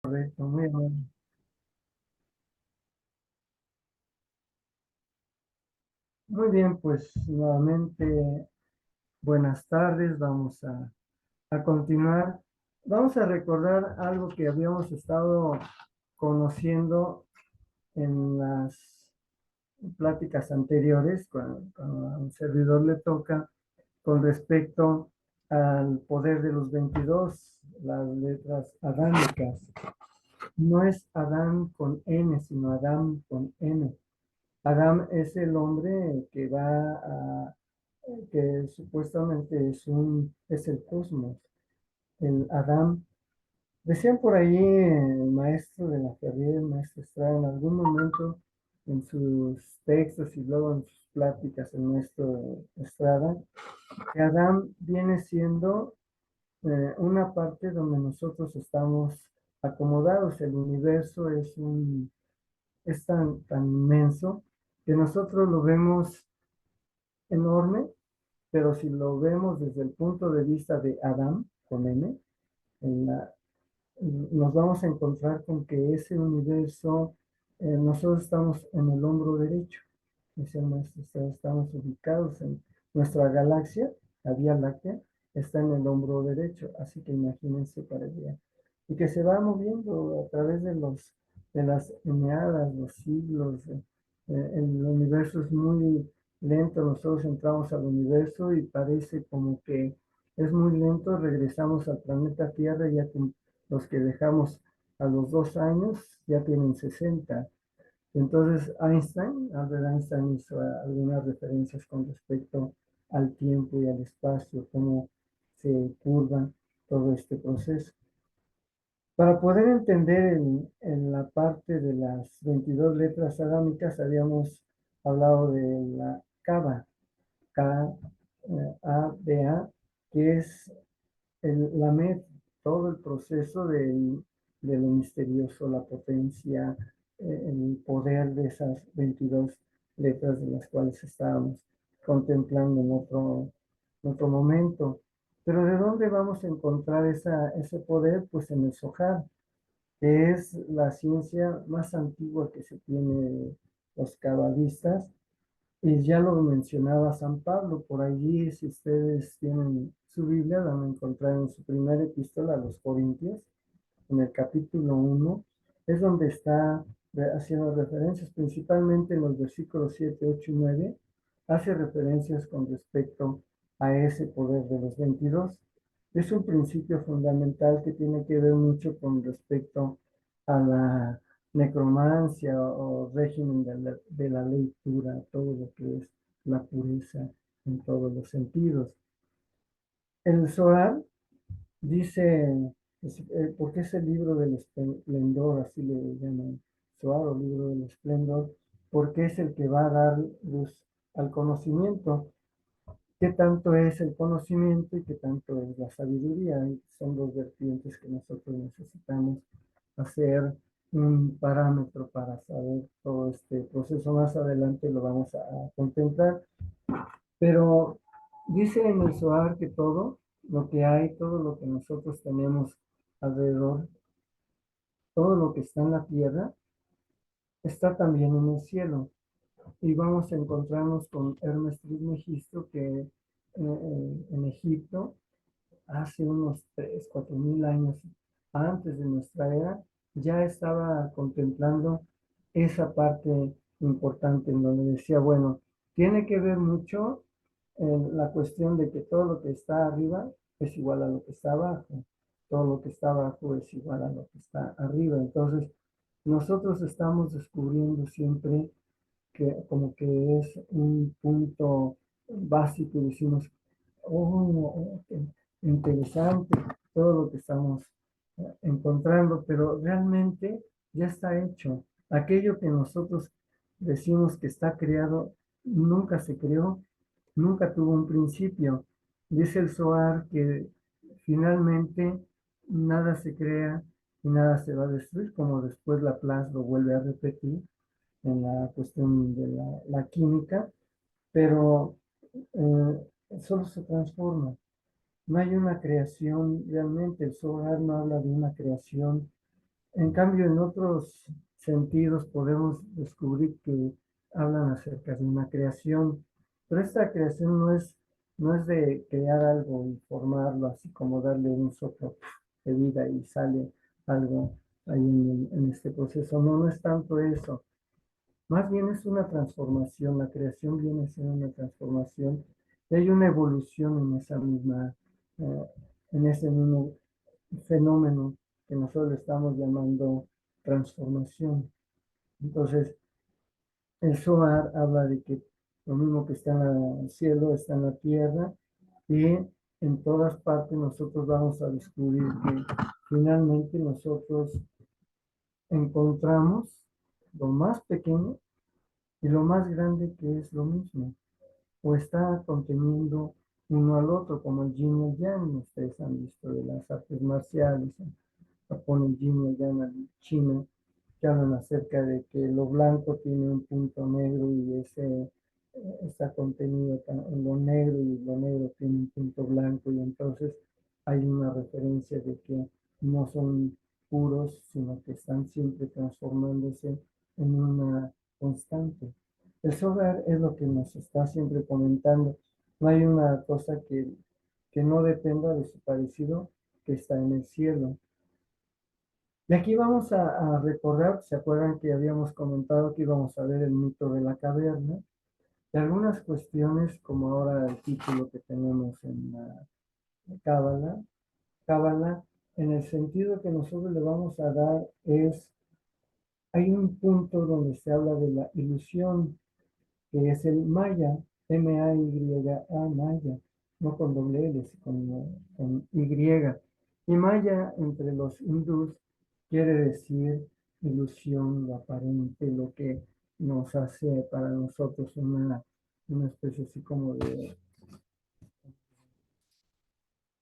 Correcto, muy bien. Muy bien, pues nuevamente buenas tardes. Vamos a continuar. Vamos a recordar algo que habíamos estado conociendo en las pláticas anteriores, cuando a un servidor le toca, con respecto al poder de los 22, las letras adámicas. No es Adán con N, sino Adán con M. Adam es el hombre que que supuestamente es el cosmos, el Adam. Decían por ahí el maestro de la Ferrier, el maestro Estrada, en algún momento en sus textos y luego en sus pláticas, el maestro Estrada, que Adam viene siendo una parte donde nosotros estamos acomodados. El universo es tan inmenso que nosotros lo vemos enorme, pero si lo vemos desde el punto de vista de Adam, con M, en la- nos vamos a encontrar con que ese universo, nosotros estamos en el hombro derecho, dice el maestro, estamos ubicados en nuestra galaxia, la Vía Láctea, está en el hombro derecho, así que imagínense para allá. Y que se va moviendo a través de las eneadas, los siglos, el universo es muy lento, nosotros entramos al universo y parece como que es muy lento, regresamos al planeta Tierra, ya que los que dejamos a los 2 años ya tienen 60. Entonces Albert Einstein hizo algunas referencias con respecto al tiempo y al espacio, cómo se curva todo este proceso. Para poder entender en la parte de las 22 letras adámicas, habíamos hablado de la Kaba, K-A-B-A, que es la MED, todo el proceso de lo misterioso, la potencia, el poder de esas 22 letras de las cuales estábamos contemplando en otro momento. Pero ¿de dónde vamos a encontrar ese poder? Pues en el Zohar, que es la ciencia más antigua que se tiene los cabalistas, y ya lo mencionaba San Pablo, por allí, si ustedes tienen su Biblia, van a encontrar en su primera epístola a los Corintios, en el capítulo 1, es donde está haciendo referencias, principalmente en los versículos 7, 8 y 9, hace referencias con respecto a ese poder de los 22. Es un principio fundamental que tiene que ver mucho con respecto a la necromancia o régimen de la ley pura, todo lo que es la pureza en todos los sentidos. El Zohar dice, porque es el libro del esplendor, así le llaman, Zohar o libro del esplendor, porque es el que va a dar luz al conocimiento. ¿Qué tanto es el conocimiento y qué tanto es la sabiduría? Son dos vertientes que nosotros necesitamos hacer un parámetro para saber todo este proceso. Más adelante lo vamos a contemplar, pero dice en el Zohar que todo lo que hay, todo lo que nosotros tenemos alrededor, todo lo que está en la tierra, está también en el cielo. Y vamos a encontrarnos con Hermes Trismegisto, que en Egipto, hace unos 3 4 mil años antes de nuestra era, ya estaba contemplando esa parte importante en donde decía, bueno, tiene que ver mucho en la cuestión de que todo lo que está arriba es igual a lo que está abajo, todo lo que está abajo es igual a lo que está arriba. Entonces, nosotros estamos descubriendo siempre que como que es un punto básico y decimos, oh, qué interesante todo lo que estamos encontrando, pero realmente ya está hecho. Aquello que nosotros decimos que está creado, nunca se creó, nunca tuvo un principio. Dice el Zohar que finalmente nada se crea y nada se va a destruir, como después Laplace lo vuelve a repetir en la cuestión de la química, pero solo se transforma. No hay una creación realmente, el Zohar no habla de una creación En cambio, en otros sentidos podemos descubrir que hablan acerca de una creación, pero esta creación no es de crear algo y formarlo, así como darle un soplo de vida y sale algo ahí en este proceso. No, no es tanto eso. Más bien es una transformación. La creación viene a ser una transformación y hay una evolución en esa misma, eh, en ese mismo fenómeno que nosotros le estamos llamando transformación. Entonces, el Zohar habla de que lo mismo que está en el cielo está en la tierra y en todas partes nosotros vamos a descubrir que finalmente nosotros encontramos lo más pequeño y lo más grande que es lo mismo, o está conteniendo uno al otro, como el yin y el yang. Ustedes han visto de las artes marciales, en Japón, el yin y el yang, en China, que hablan acerca de que lo blanco tiene un punto negro y ese está contenido en lo negro y lo negro tiene un punto blanco y entonces hay una referencia de que no son puros, sino que están siempre transformándose en una constante. El software es lo que nos está siempre comentando. No hay una cosa que no dependa de su parecido que está en el cielo. Y aquí vamos a recordar, ¿se acuerdan que habíamos comentado que íbamos a ver el mito de la caverna? Y algunas cuestiones, como ahora el título que tenemos en la Cábala, Cábala, en el sentido que nosotros le vamos a dar es, hay un punto donde se habla de la ilusión, que es el Maya, M-A-Y-A, Maya, no con doble L, sino con Y. Y Maya entre los hindús quiere decir ilusión, lo aparente, lo que nos hace para nosotros una especie así como de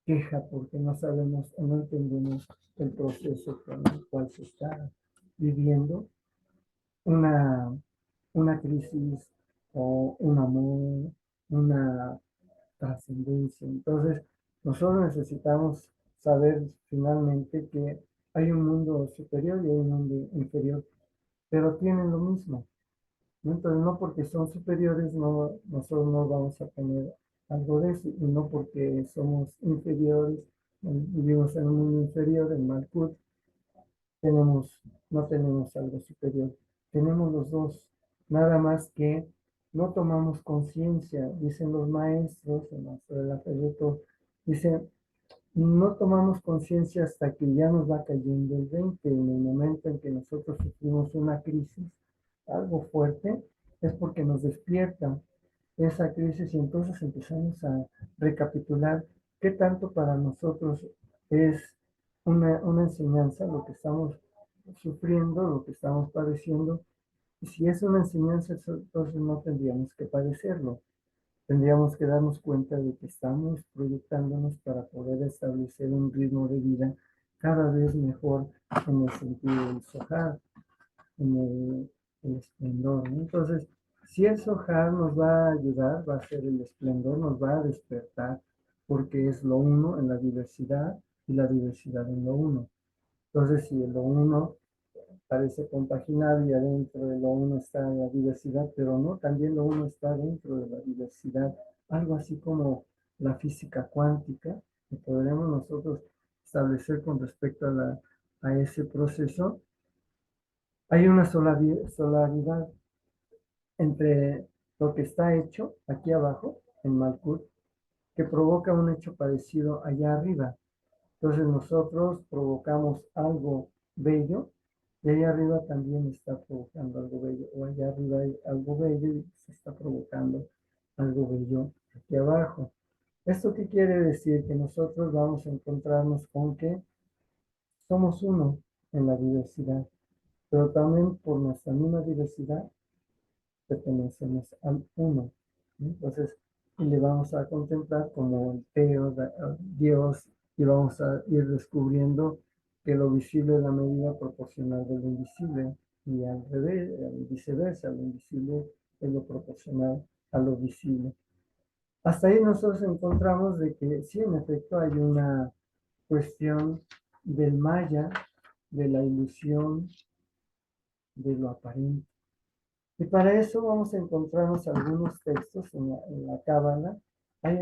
queja porque no sabemos o no entendemos el proceso con el cual se está viviendo una, una crisis o un amor, una trascendencia. Entonces, nosotros necesitamos saber finalmente que hay un mundo superior y hay un mundo inferior, pero tienen lo mismo, ¿no? Entonces, no porque son superiores, no, nosotros no vamos a tener algo de eso, y no porque somos inferiores, vivimos en un mundo inferior, en Malkut, tenemos, no tenemos algo superior, tenemos los dos, nada más que no tomamos conciencia, dicen los maestros, el maestro de la Feyeto, dice, no tomamos conciencia hasta que ya nos va cayendo el 20, en el momento en que nosotros sufrimos una crisis, algo fuerte, es porque nos despierta esa crisis y entonces empezamos a recapitular qué tanto para nosotros es una enseñanza, lo que estamos sufriendo, lo que estamos padeciendo. Y si es una enseñanza, entonces no tendríamos que padecerlo. Tendríamos que darnos cuenta de que estamos proyectándonos para poder establecer un ritmo de vida cada vez mejor en el sentido del Sohar, en el esplendor, ¿no? Entonces, si el Sohar nos va a ayudar, va a ser el esplendor, nos va a despertar, porque es lo uno en la diversidad y la diversidad en lo uno. Entonces, si el lo uno parece compaginado y adentro de lo uno está la diversidad, pero no, también lo uno está dentro de la diversidad, algo así como la física cuántica, que podremos nosotros establecer con respecto a ese proceso. Hay una solaridad entre lo que está hecho aquí abajo, en Malkut, que provoca un hecho parecido allá arriba. Entonces nosotros provocamos algo bello y allá arriba también está provocando algo bello, o allá arriba hay algo bello y se está provocando algo bello aquí abajo. ¿Esto qué quiere decir? Que nosotros vamos a encontrarnos con que somos uno en la diversidad, pero también por nuestra misma diversidad pertenecemos al uno, ¿no? Entonces, y le vamos a contemplar como el Teo, Dios, y vamos a ir descubriendo que lo visible es la medida proporcional de lo invisible, y al revés, viceversa, lo invisible es lo proporcional a lo visible. Hasta ahí nosotros encontramos de que sí, en efecto, hay una cuestión del Maya de la ilusión, de lo aparente. Y para eso vamos a encontrarnos algunos textos en la Cábala. Hay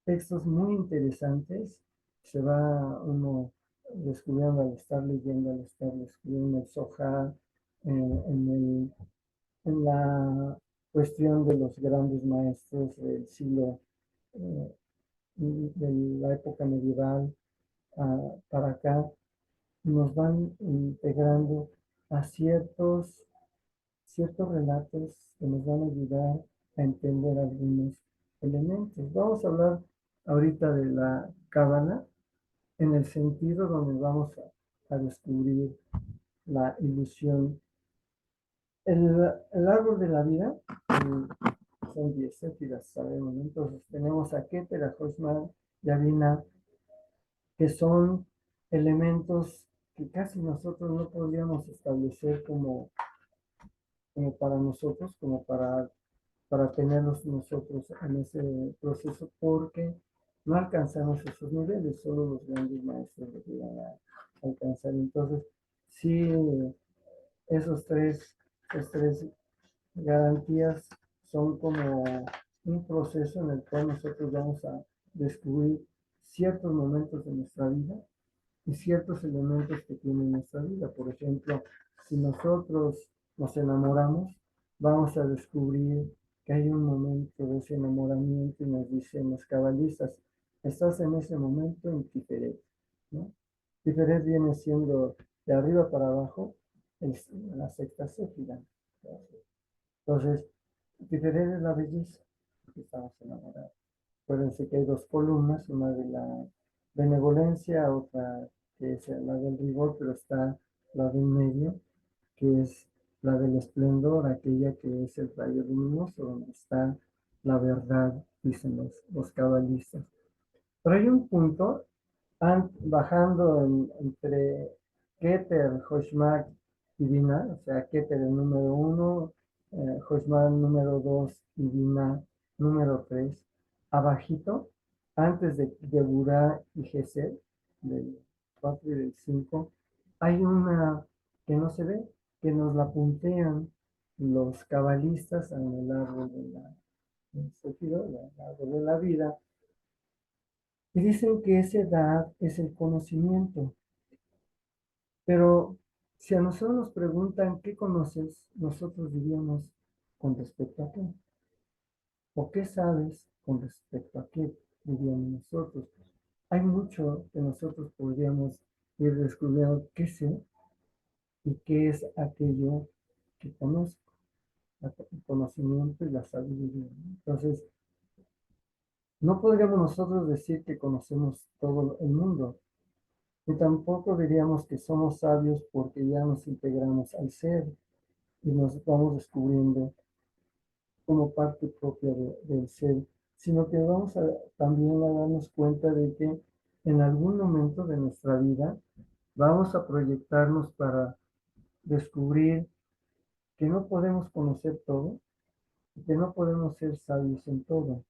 textos muy interesantes. Se va uno descubriendo al estar leyendo, al estar descubriendo el Zohar, en, en la cuestión de los grandes maestros del siglo, eh, de la época medieval para acá, nos van integrando a ciertos relatos que nos van a ayudar a entender algunos elementos. Vamos a hablar ahorita de la cábala en el sentido donde vamos a descubrir la ilusión. El árbol de la vida, son 10 séfiras, sabemos, ¿no? Entonces tenemos a Keter, a Joshma y a Binah, que son elementos que casi nosotros no podríamos establecer como para nosotros, como para tenerlos nosotros en ese proceso, porque no alcanzamos esos niveles, solo los grandes maestros los llegan a alcanzar. Entonces, sí, esas tres garantías son como un proceso en el cual nosotros vamos a descubrir ciertos momentos de nuestra vida y ciertos elementos que tiene nuestra vida. Por ejemplo, si nosotros nos enamoramos, vamos a descubrir que hay un momento de ese enamoramiento y nos dicen los cabalistas, estás en ese momento en Tiferet, ¿no? Tiferet viene siendo de arriba para abajo la sexta séfira. Entonces, Tiferet es la belleza, porque estamos enamorados. Acuérdense que hay dos columnas, una de la benevolencia, otra que es la del rigor, pero está la del medio, que es la del esplendor, aquella que es el rayo luminoso, donde está la verdad, dicen los cabalistas. Pero hay un punto, bajando entre Keter, Hoshmak y Binah, o sea, Keter el número 1, Hoshmak el número 2 y Binah número 3, abajito, antes de Burá y Gesed, del 4 y del 5, hay una que no se ve, que nos la puntean los cabalistas en el árbol de el árbol de la vida, y dicen que esa edad es el conocimiento. Pero si a nosotros nos preguntan qué conoces, nosotros diríamos con respecto a qué. ¿O qué sabes con respecto a qué? Diríamos nosotros. Hay mucho que nosotros podríamos ir descubriendo qué sé y qué es aquello que conozco, el conocimiento y la sabiduría. Entonces, no podríamos nosotros decir que conocemos todo el mundo, y tampoco diríamos que somos sabios porque ya nos integramos al ser y nos vamos descubriendo como parte propia del ser, sino que vamos también a darnos cuenta de que en algún momento de nuestra vida vamos a proyectarnos para descubrir que no podemos conocer todo y que no podemos ser sabios en todo,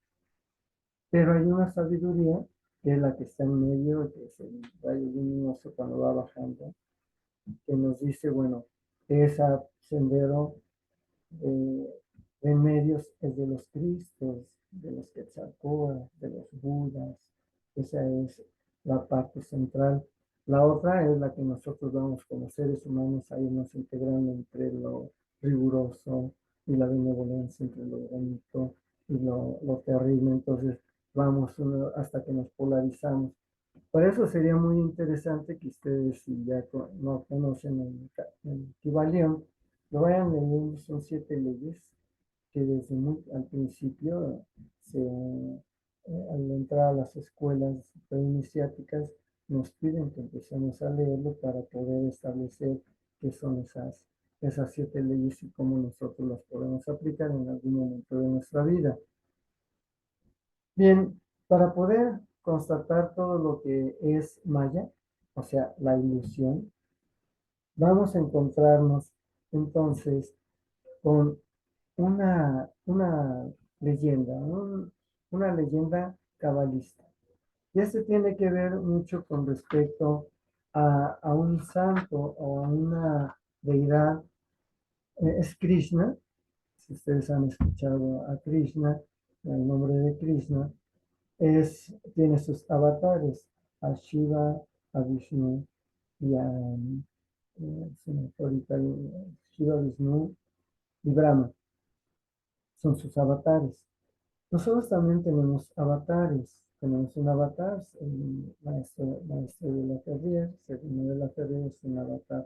pero hay una sabiduría que es la que está en medio, que es el rayo luminoso cuando va bajando, que nos dice, bueno, ese sendero de, de medios es de los Cristos, de los Quetzalcóatl, de los Budas. Esa es la parte central. La otra es la que nosotros vamos como seres humanos a irnos integrando entre lo riguroso y la benevolencia, entre lo bonito y lo terrible. Entonces vamos hasta que nos polarizamos. Por eso sería muy interesante que ustedes, si ya no conocen el Kibalión, lo vayan leyendo. Son 7 leyes que desde muy al principio, al entrar a las escuelas preiniciáticas, nos piden que empecemos a leerlo para poder establecer qué son esas 7 leyes y cómo nosotros las podemos aplicar en algún momento de nuestra vida. Bien, para poder constatar todo lo que es Maya, o sea, la ilusión, vamos a encontrarnos entonces con una leyenda, una leyenda cabalista. Y esto tiene que ver mucho con respecto a un santo o a una deidad, es Krishna. Si ustedes han escuchado a Krishna, el nombre de Krishna, tiene sus avatares, a Shiva, a Vishnu y a se me fue ahorita Shiva, Vishnu y Brahma. Son sus avatares. Nosotros también tenemos avatares. Tenemos un avatar, el maestro de la Ferrier, Sereno de la Ferrier es un avatar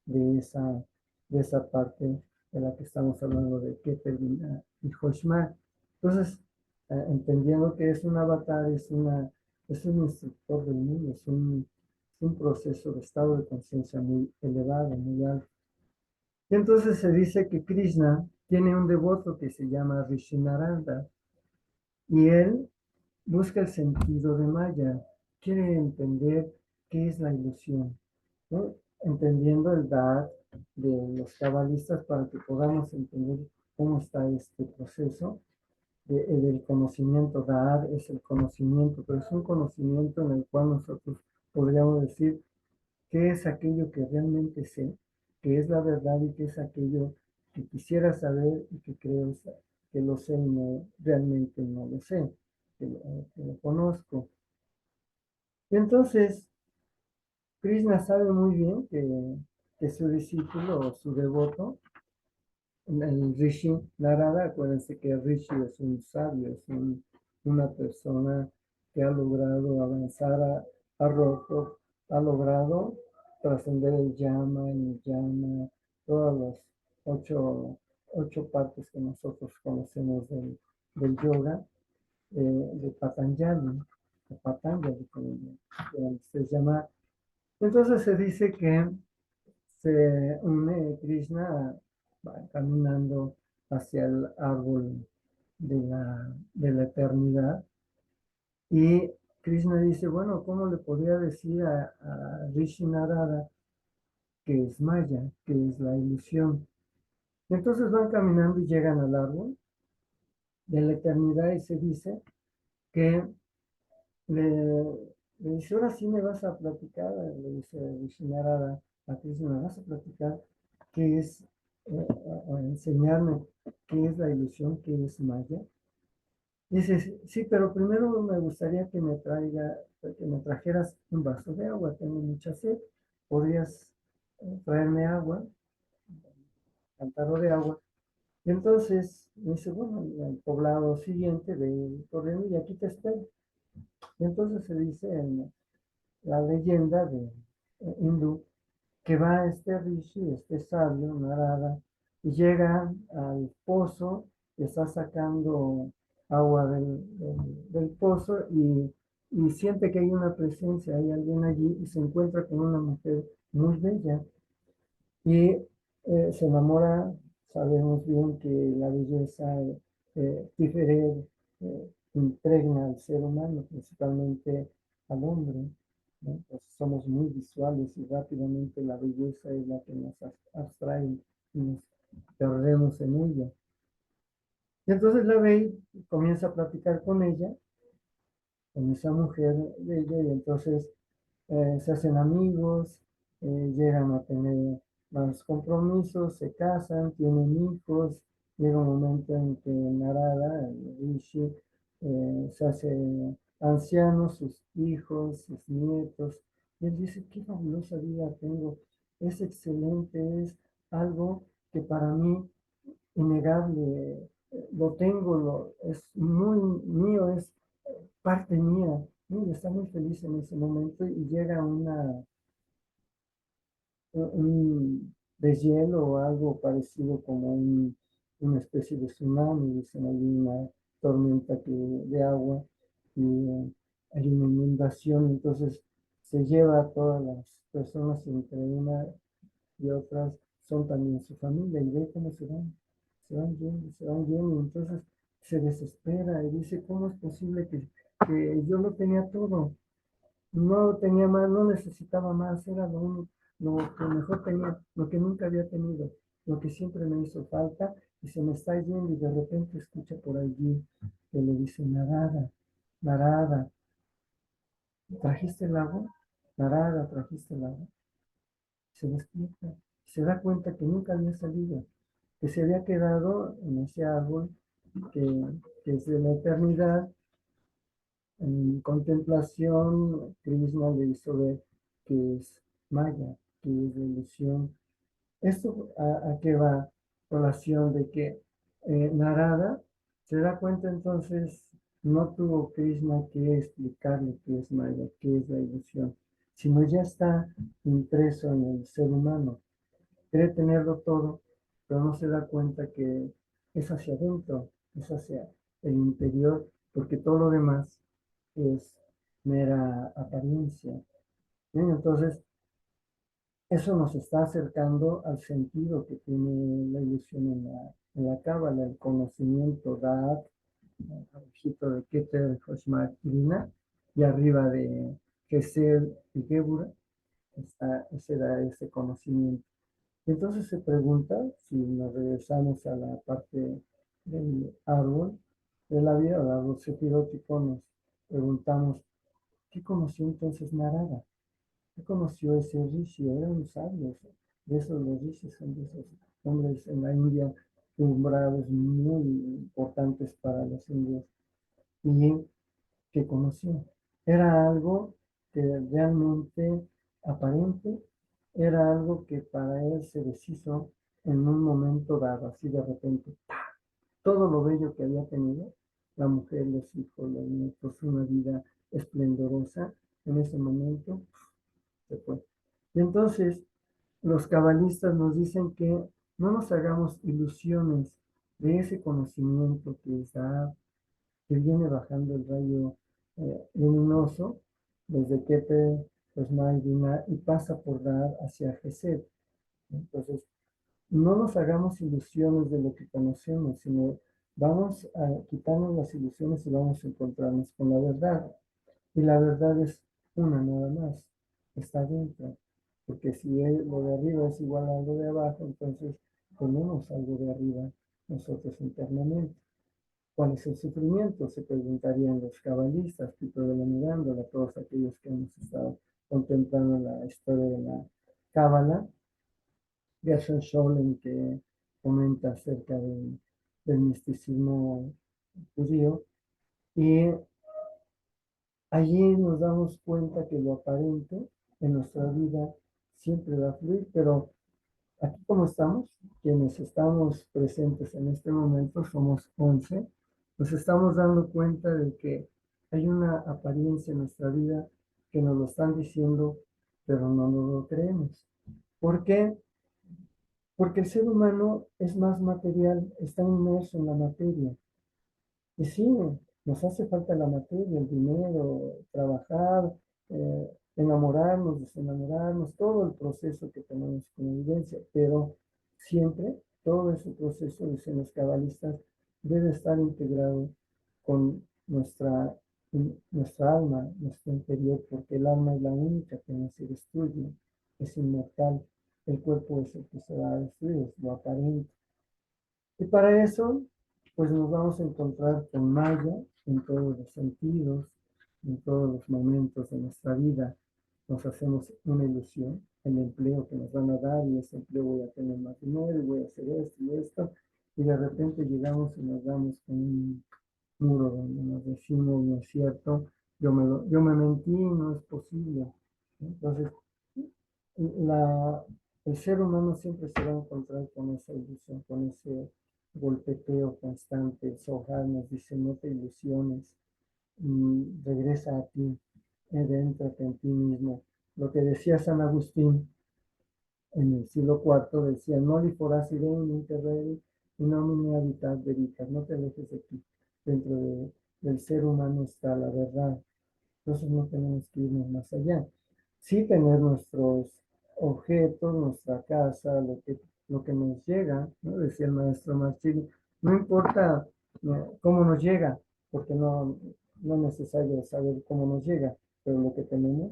de esa parte de la que estamos hablando de Keter y Hoshmar. Entonces, entendiendo que es un avatar, es un instructor del mundo, es un proceso de estado de conciencia muy elevado, muy alto. Y entonces se dice que Krishna tiene un devoto que se llama Rishi Narada, y él busca el sentido de Maya, quiere entender qué es la ilusión, ¿no? Entendiendo el Dad de los cabalistas para que podamos entender cómo está este proceso del conocimiento. Dad es el conocimiento, pero es un conocimiento en el cual nosotros podríamos decir qué es aquello que realmente sé, qué es la verdad y qué es aquello que quisiera saber y que creo que lo sé y no, realmente no lo sé, que lo conozco. Y entonces, Krishna sabe muy bien que su discípulo o su devoto, el Rishi Narada, acuérdense que el Rishi es un sabio, una persona que ha logrado avanzar ha logrado trascender el yama, todas las ocho partes que nosotros conocemos del yoga, de Patanjali, como se llama. Entonces se dice que se une Krishna, va caminando hacia el árbol de la eternidad, y Krishna dice, bueno, ¿cómo le podría decir a Rishi Narada que es Maya, que es la ilusión? Entonces van caminando y llegan al árbol de la eternidad, y se dice que le, le dice, ahora sí me vas a platicar, le dice Rishi Narada a Krishna, me vas a platicar qué es, a enseñarme qué es la ilusión, qué es Maya. Dice, sí, pero primero me gustaría que me trajeras un vaso de agua, tengo mucha sed, podrías traerme agua, cántaro de agua. Y entonces me dice, bueno, el poblado siguiente, ve corriendo y aquí te espero. Y entonces se dice en la leyenda de hindú que va este rishi, este sabio, Narada, y llega al pozo, y está sacando agua del pozo, y siente que hay una presencia, hay alguien allí, y se encuentra con una mujer muy bella, y se enamora. Sabemos bien que la belleza diferente impregna al ser humano, principalmente al hombre, ¿no? Pues somos muy visuales y rápidamente la belleza es la que nos abstrae y nos perdemos en ella. Y entonces la ve y comienza a platicar con esa mujer bella, y entonces se hacen amigos, llegan a tener más compromisos, se casan, tienen hijos. Llega un momento en que Narada, el Rishi, se hace anciano, sus hijos, sus nietos, y él dice, qué fabulosa vida tengo, es excelente, es algo que para mí innegable, lo tengo, es muy mío, es parte mía, ¿no? Y está muy feliz en ese momento, y llega un deshielo o algo parecido como una especie de tsunami, dicen, hay una tormenta de agua, y hay una inundación, entonces se lleva a todas las personas, entre una y otras son también su familia, y ve cómo se van yendo, entonces se desespera y dice, ¿cómo es posible que yo lo tenía todo? No tenía más, no necesitaba más, era lo que mejor tenía, lo que nunca había tenido, lo que siempre me hizo falta, y se me está yendo, y de repente escucha por allí que le dice, Narada, Narada, ¿trajiste el agua? Narada, trajiste el agua. Se despierta, se da cuenta que nunca había salido, que se había quedado en ese árbol que, que es de la eternidad. En contemplación, Krishna le hizo ver que es Maya, que es la ilusión. ¿Esto a qué va? Relación de que Narada se da cuenta entonces, no tuvo Krishna que explicarle qué es Maya, qué es la ilusión, sino ya está impreso en el ser humano. Cree tenerlo todo, pero no se da cuenta que es hacia adentro, es hacia el interior, porque todo lo demás es mera apariencia. Bien, entonces, eso nos está acercando al sentido que tiene la ilusión en la cábala, el conocimiento, Da'at, abajito de Keter, Joshma, Irina, y arriba de Gesed y Gebura, ese da ese conocimiento. Entonces se pregunta, si nos regresamos a la parte del árbol de la vida, el árbol sefirótico, nos preguntamos, ¿qué conoció entonces Narada? ¿Qué conoció ese rishi? Era un sabio. De esos los rishis son de esos hombres en la India nombrados muy importantes para los indios. Y que conoció. Era algo que realmente aparente, era algo que para él se deshizo en un momento dado, así de repente, ¡pah! Todo lo bello que había tenido, la mujer, los hijos, los nietos, una vida esplendorosa, en ese momento se fue. Y entonces los cabalistas nos dicen que no nos hagamos ilusiones de ese conocimiento que está, que viene bajando el rayo luminoso desde Keter, Cosma y pasa por dar hacia Gesed. Entonces, no nos hagamos ilusiones de lo que conocemos, sino vamos a quitarnos las ilusiones y vamos a encontrarnos con la verdad. Y la verdad es una nada más, está dentro. Porque si lo de arriba es igual a lo de abajo, entonces tenemos algo de arriba nosotros internamente. ¿Cuál es el sufrimiento? Se preguntarían los cabalistas, Tito de la Mirándola, todos aquellos que hemos estado contemplando la historia de la cábala. Gershon Scholem, que comenta acerca del misticismo judío. Y allí nos damos cuenta que lo aparente en nuestra vida siempre va a fluir, pero aquí como estamos, quienes estamos presentes en este momento, somos 11, nos estamos dando cuenta de que hay una apariencia en nuestra vida que nos lo están diciendo, pero no nos lo creemos. ¿Por qué? Porque el ser humano es más material, está inmerso en la materia. Y sí, nos hace falta la materia, el dinero, trabajar, enamorarnos, desenamorarnos, todo el proceso que tenemos como vivencia, pero siempre todo ese proceso, dicen los cabalistas, debe estar integrado con nuestra alma, nuestro interior, porque el alma es la única que no se destruye, es inmortal. El cuerpo es el que se va a destruir, es lo aparente. Y para eso, pues nos vamos a encontrar con Maya en todos los sentidos, en todos los momentos de nuestra vida. Nos hacemos una ilusión, el empleo que nos van a dar y ese empleo voy a tener más dinero y voy a hacer esto y esto. Y de repente llegamos y nos damos con un muro donde nos decimos, no es cierto, yo me mentí, no es posible. Entonces, la, el ser humano siempre se va a encontrar con esa ilusión, con ese golpeteo constante. Sohar nos dice, no te ilusiones, regresa a ti, adéntrate en ti mismo. Lo que decía San Agustín en el siglo IV, decía, no li forasi in interredi, in nomine habitat veritas, no te alejes de ti. Dentro del ser humano está la verdad. Entonces no tenemos que irnos más allá. Sí tener nuestros objetos, nuestra casa, lo que nos llega, ¿no? Decía el maestro Marchini, no importa cómo nos llega, porque no es necesario saber cómo nos llega, pero lo que tenemos,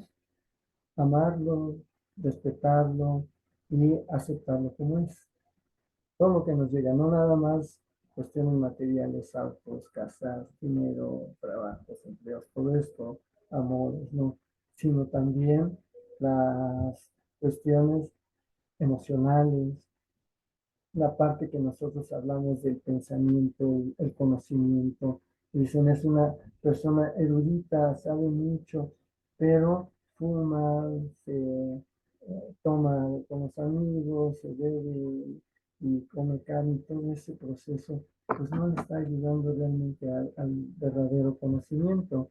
amarlo, respetarlo y aceptarlo como es. Todo lo que nos llega, no nada más cuestiones materiales, autos, casas, dinero, trabajos, empleos, todo esto, amores, ¿no? Sino también las cuestiones emocionales, la parte que nosotros hablamos del pensamiento, el conocimiento. Dicen, es una persona erudita, sabe mucho, pero fuma, se toma con los amigos, se bebe y come carne, todo ese proceso, pues no le está ayudando realmente al verdadero conocimiento.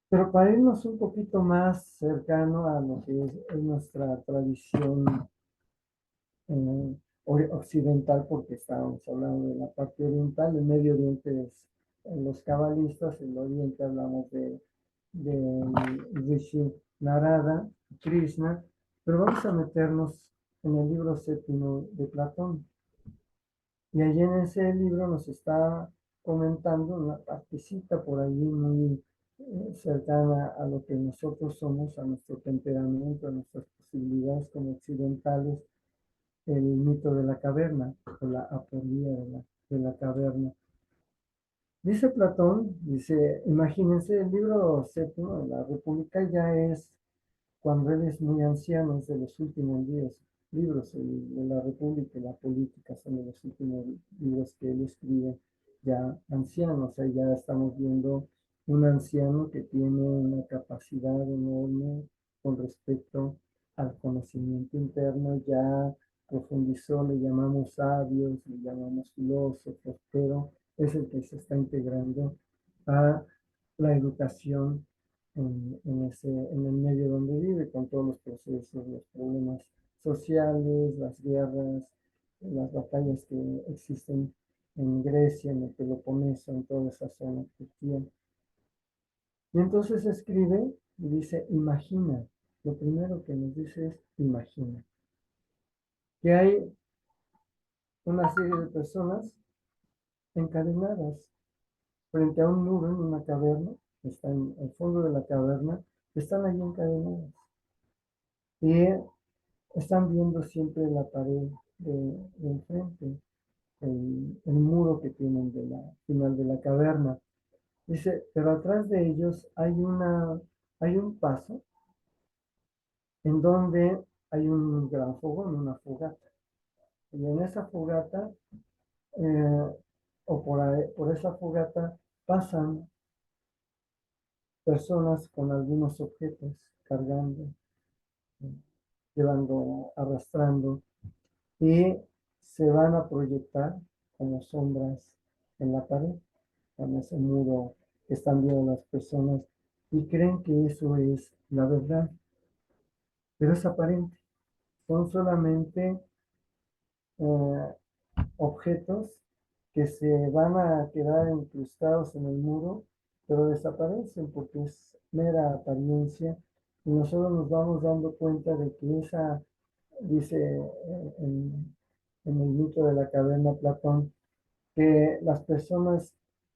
Pero para irnos un poquito más cercano a lo que es nuestra tradición eh, occidental, porque estábamos hablando de la parte oriental, el Medio Oriente es los cabalistas, el Oriente hablamos de Rishi Narada, Krishna, pero vamos a meternos en el libro séptimo de Platón. Y allí en ese libro nos está comentando una partecita por allí muy cercana a lo que nosotros somos, a nuestro temperamento, a nuestras posibilidades como occidentales, el mito de la caverna, o la aporía de la caverna. Dice Platón, dice, imagínense, el libro séptimo de la República ya es cuando él es muy anciano, es de los últimos libros de la República y la política son de los últimos libros que él escribe ya anciano, o sea, ya estamos viendo un anciano que tiene una capacidad enorme con respecto al conocimiento interno, ya profundizó, le llamamos sabios, le llamamos filósofos, pero es el que se está integrando a la educación en el medio donde vive, con todos los procesos, los problemas sociales, las guerras, las batallas que existen en Grecia, en el Peloponeso, en toda esa zona Turquía. Y entonces escribe y dice, imagina. Lo primero que nos dice es, imagina. Que hay una serie de personas encadenadas frente a un muro en una caverna, están al fondo de la caverna, están allí encadenadas. Y están viendo siempre la pared de enfrente, el muro que tienen de la final de la caverna. Dice, pero atrás de ellos hay un paso en donde hay un gran fogón, una fogata. Y en esa fogata, eh, o por esa fogata, pasan personas con algunos objetos, cargando, eh, llevando, arrastrando, y se van a proyectar como sombras en la pared, en ese muro que están viendo las personas y creen que eso es la verdad, pero es aparente. Son solamente eh, objetos que se van a quedar incrustados en el muro, pero desaparecen porque es mera apariencia y nosotros nos vamos dando cuenta de que esa, dice en el mito de la caverna Platón, que las personas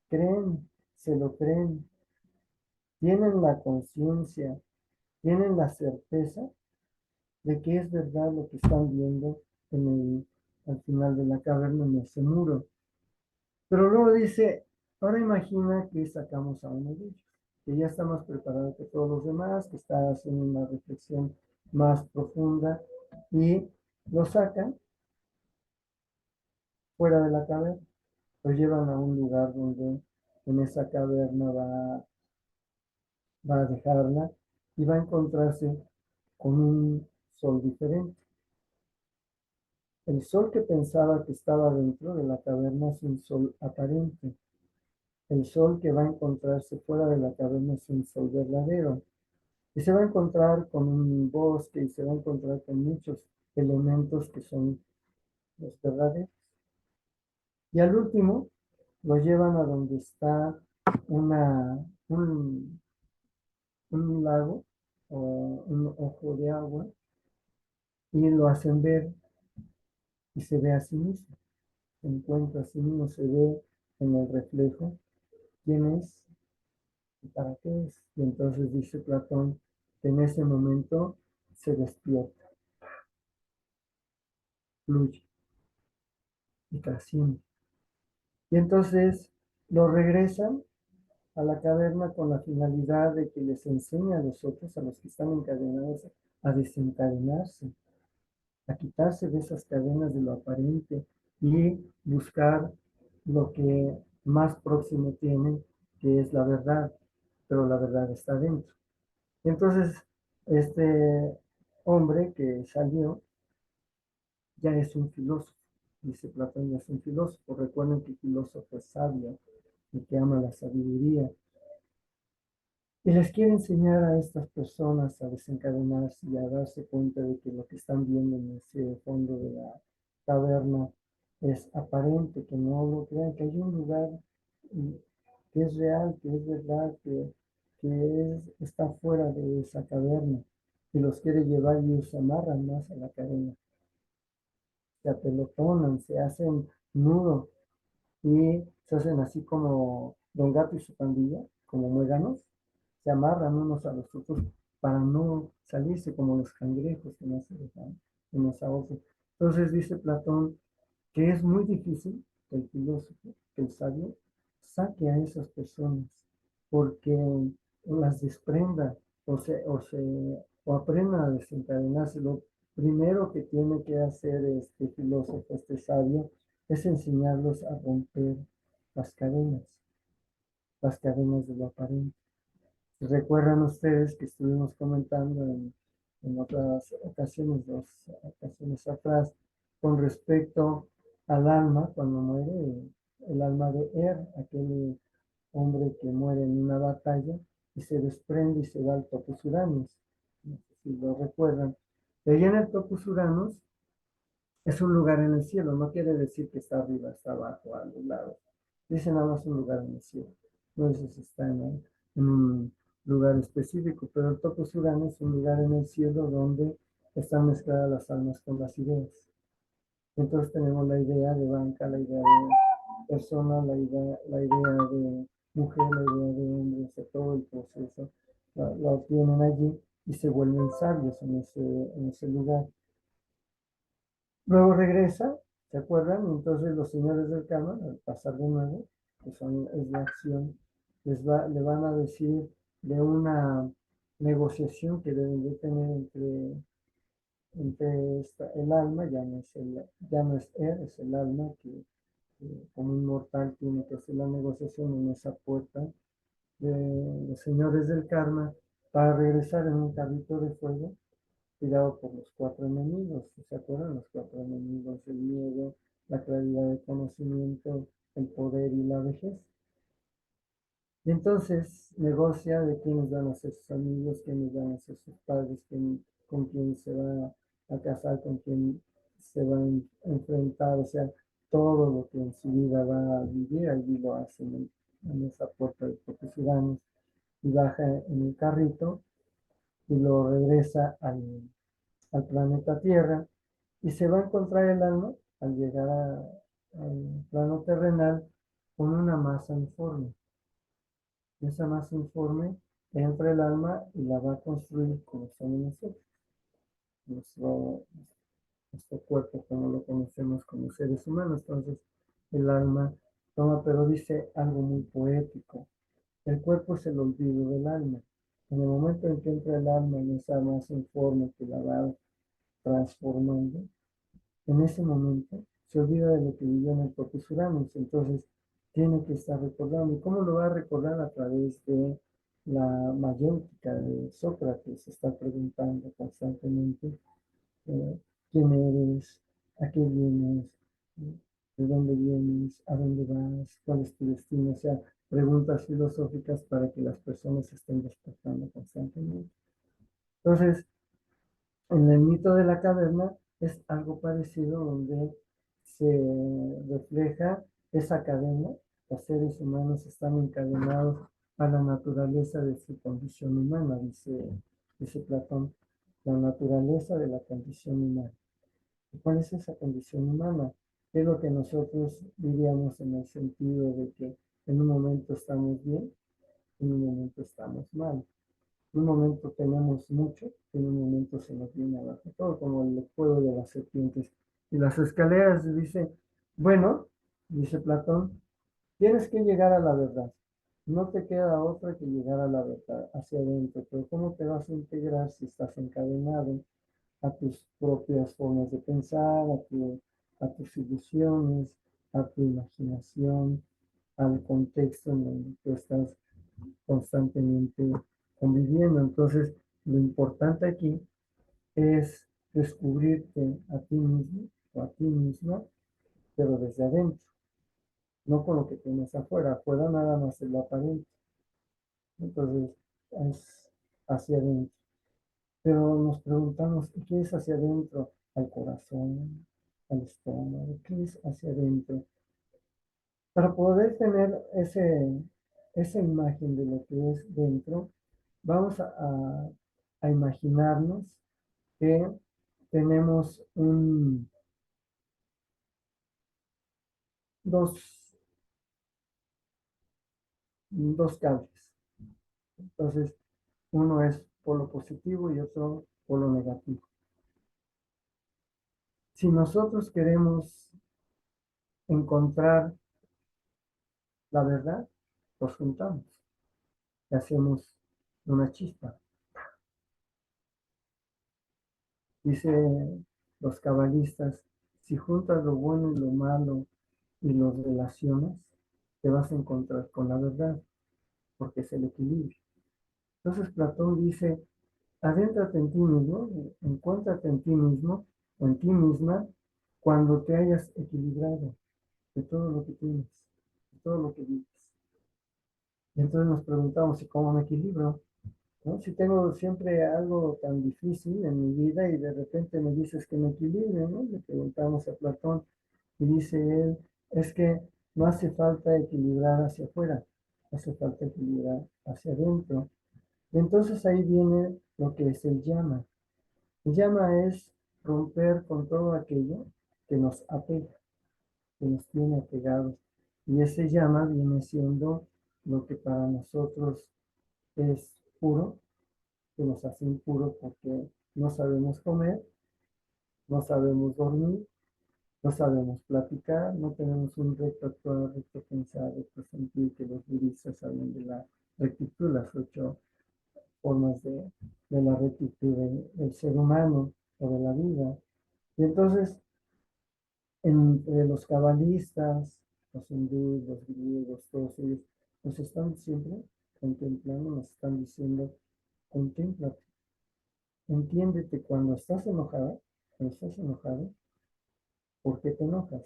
creen, se lo creen, tienen la conciencia, tienen la certeza de que es verdad lo que están viendo al final de la caverna, en ese muro. Pero luego dice, ahora imagina que sacamos a uno de ellos, que ya está más preparado que todos los demás, que está haciendo una reflexión más profunda y lo sacan fuera de la caverna, lo llevan a un lugar donde en esa caverna va a dejarla y va a encontrarse con un sol diferente. El sol que pensaba que estaba dentro de la caverna es un sol aparente. El sol que va a encontrarse fuera de la caverna es un sol verdadero. Y se va a encontrar con un bosque y se va a encontrar con muchos elementos que son los verdaderos. Y al último lo llevan a donde está un, un lago o un ojo de agua y lo hacen ver y se ve a sí mismo, se encuentra a sí mismo, se ve en el reflejo quién es y para qué es. Y entonces dice Platón que en ese momento se despierta, fluye y trasciende. Y entonces lo regresan a la caverna con la finalidad de que les enseñe a los otros, a los que están encadenados, a desencadenarse, a quitarse de esas cadenas de lo aparente y buscar lo que más próximo tienen, que es la verdad, pero la verdad está dentro. Entonces, este hombre que salió ya es un filósofo, dice Platón, ya es un filósofo. Recuerden que filósofo es sabio y que ama la sabiduría. Y les quiere enseñar a estas personas a desencadenarse y a darse cuenta de que lo que están viendo en ese fondo de la taberna es aparente, que no lo crean, que hay un lugar que es real, que es verdad, está fuera de esa caverna y los quiere llevar y ellos se amarran más a la cadena, se apelotonan, se hacen nudo y se hacen así como Don Gato y su pandilla, como muéganos, se amarran unos a los otros para no salirse como los cangrejos que no se dejan, que no se ahogan. Entonces dice Platón que es muy difícil que el filósofo, que el sabio, saque a esas personas porque las desprenda o aprenda a desencadenarse. Lo primero que tiene que hacer este filósofo, este sabio, es enseñarlos a romper las las cadenas de lo aparente. Recuerdan ustedes que estuvimos comentando en otras ocasiones, dos ocasiones atrás, con respecto al alma, cuando muere el alma de aquel hombre que muere en una batalla y se desprende y se va al Topos Uranus. No sé si lo recuerdan. Y ahí en el Topos Uranus es un lugar en el cielo, no quiere decir que está arriba, está abajo, a los lados. Dice nada más un lugar en el cielo. No sé si está en un lugar específico, pero el Topos Uranus es un lugar en el cielo donde están mezcladas las almas con las ideas. Entonces tenemos la idea de banca, la idea de persona, la idea de mujer, la idea de hombre, o sea, todo el proceso la obtienen allí y se vuelven sabios en ese lugar. Luego regresa, ¿se acuerdan? Entonces los señores del karma, al pasar de nuevo, es la acción, le van a decir de una negociación que deben de tener entre el alma, ya no es él, es el alma que como inmortal tiene que hacer la negociación en esa puerta de los señores del karma para regresar en un carrito de fuego tirado por los cuatro enemigos. ¿Se acuerdan? Los cuatro enemigos, el miedo, la claridad de conocimiento, el poder y la vejez. Y entonces negocia de quiénes van a ser sus amigos, quiénes van a ser sus padres, con quién se va a casar, con quién se va a enfrentar, o sea, todo lo que en su vida va a vivir, allí lo hace en esa puerta de profesiones y baja en el carrito y lo regresa al planeta Tierra y se va a encontrar el alma al llegar al plano terrenal con una masa informe. Esa masa informe entra el alma y la va a construir como somos nosotros, nuestro, nuestro cuerpo como lo conocemos como seres humanos. Entonces el alma toma, pero dice algo muy poético. El cuerpo es el olvido del alma. En el momento en que entra el alma en esa masa informe que la va transformando, en ese momento se olvida de lo que vivió en el propio Uranus, entonces tiene que estar recordando. ¿Y cómo lo va a recordar? A través de la mayéutica de Sócrates, está preguntando constantemente quién eres, a qué vienes, de dónde vienes, a dónde vas, cuál es tu destino, o sea, preguntas filosóficas para que las personas estén despertando constantemente. Entonces, en el mito de la caverna es algo parecido donde se refleja esa cadena. Los seres humanos están encadenados a la naturaleza de su condición humana, dice Platón, la naturaleza de la condición humana. ¿Y cuál es esa condición humana? Es lo que nosotros diríamos en el sentido de que en un momento estamos bien, en un momento estamos mal. En un momento tenemos mucho, en un momento se nos viene abajo, todo como el juego de las serpientes. Y las escaleras dice, bueno, dice Platón, tienes que llegar a la verdad. No te queda otra que llegar a la verdad hacia adentro, pero ¿cómo te vas a integrar si estás encadenado a tus propias formas de pensar, a tus ilusiones, a tu imaginación, al contexto en el que tú estás constantemente conviviendo? Entonces, lo importante aquí es descubrirte a ti mismo o a ti misma, pero desde adentro, no con lo que tienes afuera. Afuera nada más es lo aparente. Entonces, es hacia adentro. Pero nos preguntamos, ¿qué es hacia adentro? Al corazón, al estómago, ¿qué es hacia adentro? Para poder tener esa imagen de lo que es dentro, vamos a imaginarnos que tenemos dos, dos cables. Entonces, uno es polo positivo y otro polo negativo. Si nosotros queremos encontrar la verdad, los juntamos y hacemos una chispa. Dice los cabalistas, si juntas lo bueno y lo malo y los relacionas, te vas a encontrar con la verdad, porque es el equilibrio. Entonces Platón dice, adéntrate en ti mismo, encuéntrate en ti mismo, o en ti misma, cuando te hayas equilibrado de todo lo que tienes, de todo lo que vives. Y entonces nos preguntamos, ¿y cómo me equilibro? ¿No? Si tengo siempre algo tan difícil en mi vida y de repente me dices que me equilibre, ¿no? Le preguntamos a Platón y dice él, es que no hace falta equilibrar hacia afuera, hace falta equilibrar hacia adentro. Y entonces ahí viene lo que es el llama. El llama es romper con todo aquello que nos apega, que nos tiene apegados. Y ese llama viene siendo lo que para nosotros es puro, que nos hace impuros porque no sabemos comer, no sabemos dormir, no sabemos platicar, no tenemos un recto actuar, recto pensar, recto sentir, que los budistas hablan de la rectitud, las 8 formas de la rectitud del ser humano o de la vida. Y entonces, entre los cabalistas, los hindúes, los griegos, todos ellos, nos están siempre contemplando, nos están diciendo, contémplate, entiéndete cuando estás enojado, ¿por qué te enojas?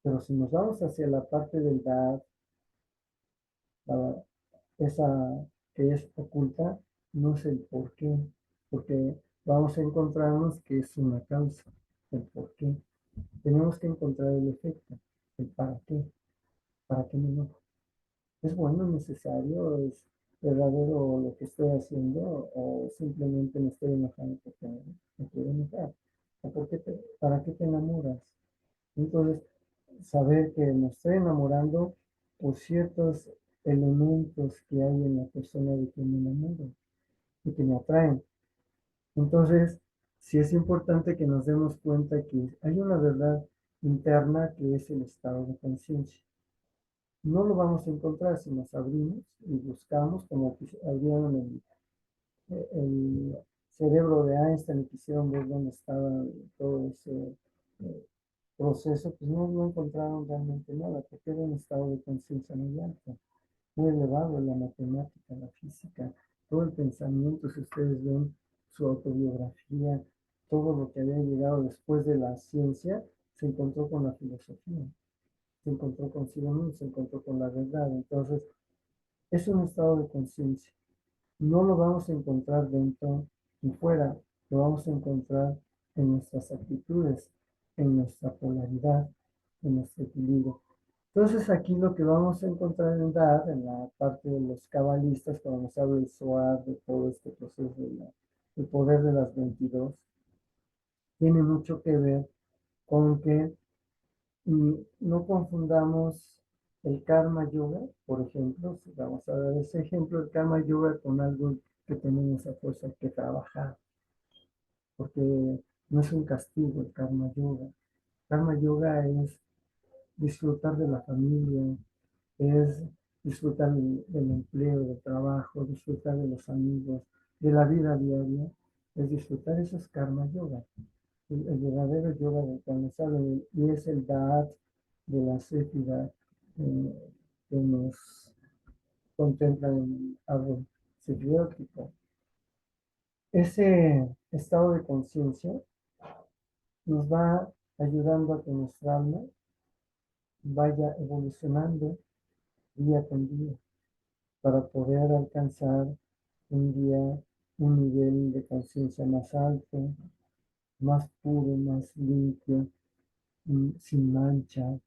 Pero si nos vamos hacia la parte del dar, esa que es oculta, no es el por qué, porque vamos a encontrarnos que es una causa, el por qué. Tenemos que encontrar el efecto, el para qué me enojo. ¿Es bueno, necesario, es verdadero lo que estoy haciendo o simplemente me estoy enojando porque me quiero enojar? ¿O para qué te enamoras? Entonces, saber que me estoy enamorando por ciertos elementos que hay en la persona de quien me enamoro y que me atraen. Entonces, sí es importante que nos demos cuenta que hay una verdad interna que es el estado de conciencia. No lo vamos a encontrar si nos abrimos y buscamos, como abrieron el cerebro de Einstein y quisieron ver dónde estaba todo ese eh, proceso, pues no encontraron realmente nada, porque era un estado de conciencia muy alto, muy elevado en la matemática, la física, todo el pensamiento, si ustedes ven su autobiografía, todo lo que había llegado después de la ciencia, se encontró con la filosofía, se encontró consigo mismo, se encontró con la verdad. Entonces, es un estado de conciencia. No lo vamos a encontrar dentro y fuera, lo vamos a encontrar en nuestras actitudes, en nuestra polaridad, en nuestro equilibrio. Entonces aquí lo que vamos a encontrar en la parte de los cabalistas, cuando nos habla el Zohar, de todo este proceso del poder de las 22, tiene mucho que ver con que no confundamos el karma yoga, por ejemplo, si vamos a dar ese ejemplo, el karma yoga con algo que tenemos a fuerza que trabajar, porque no es un castigo el karma yoga. Karma yoga es disfrutar de la familia, es disfrutar del empleo, del trabajo, disfrutar de los amigos, de la vida diaria, es disfrutar esos karma yoga. El verdadero yoga del cual nos habla, y es el Da'at de la Sefirah que nos contempla en el árbol sefirottico. Ese estado de conciencia nos va ayudando a que nuestra alma vaya evolucionando día con día para poder alcanzar un día un nivel de conciencia más alto, más puro, más limpio, sin mancha,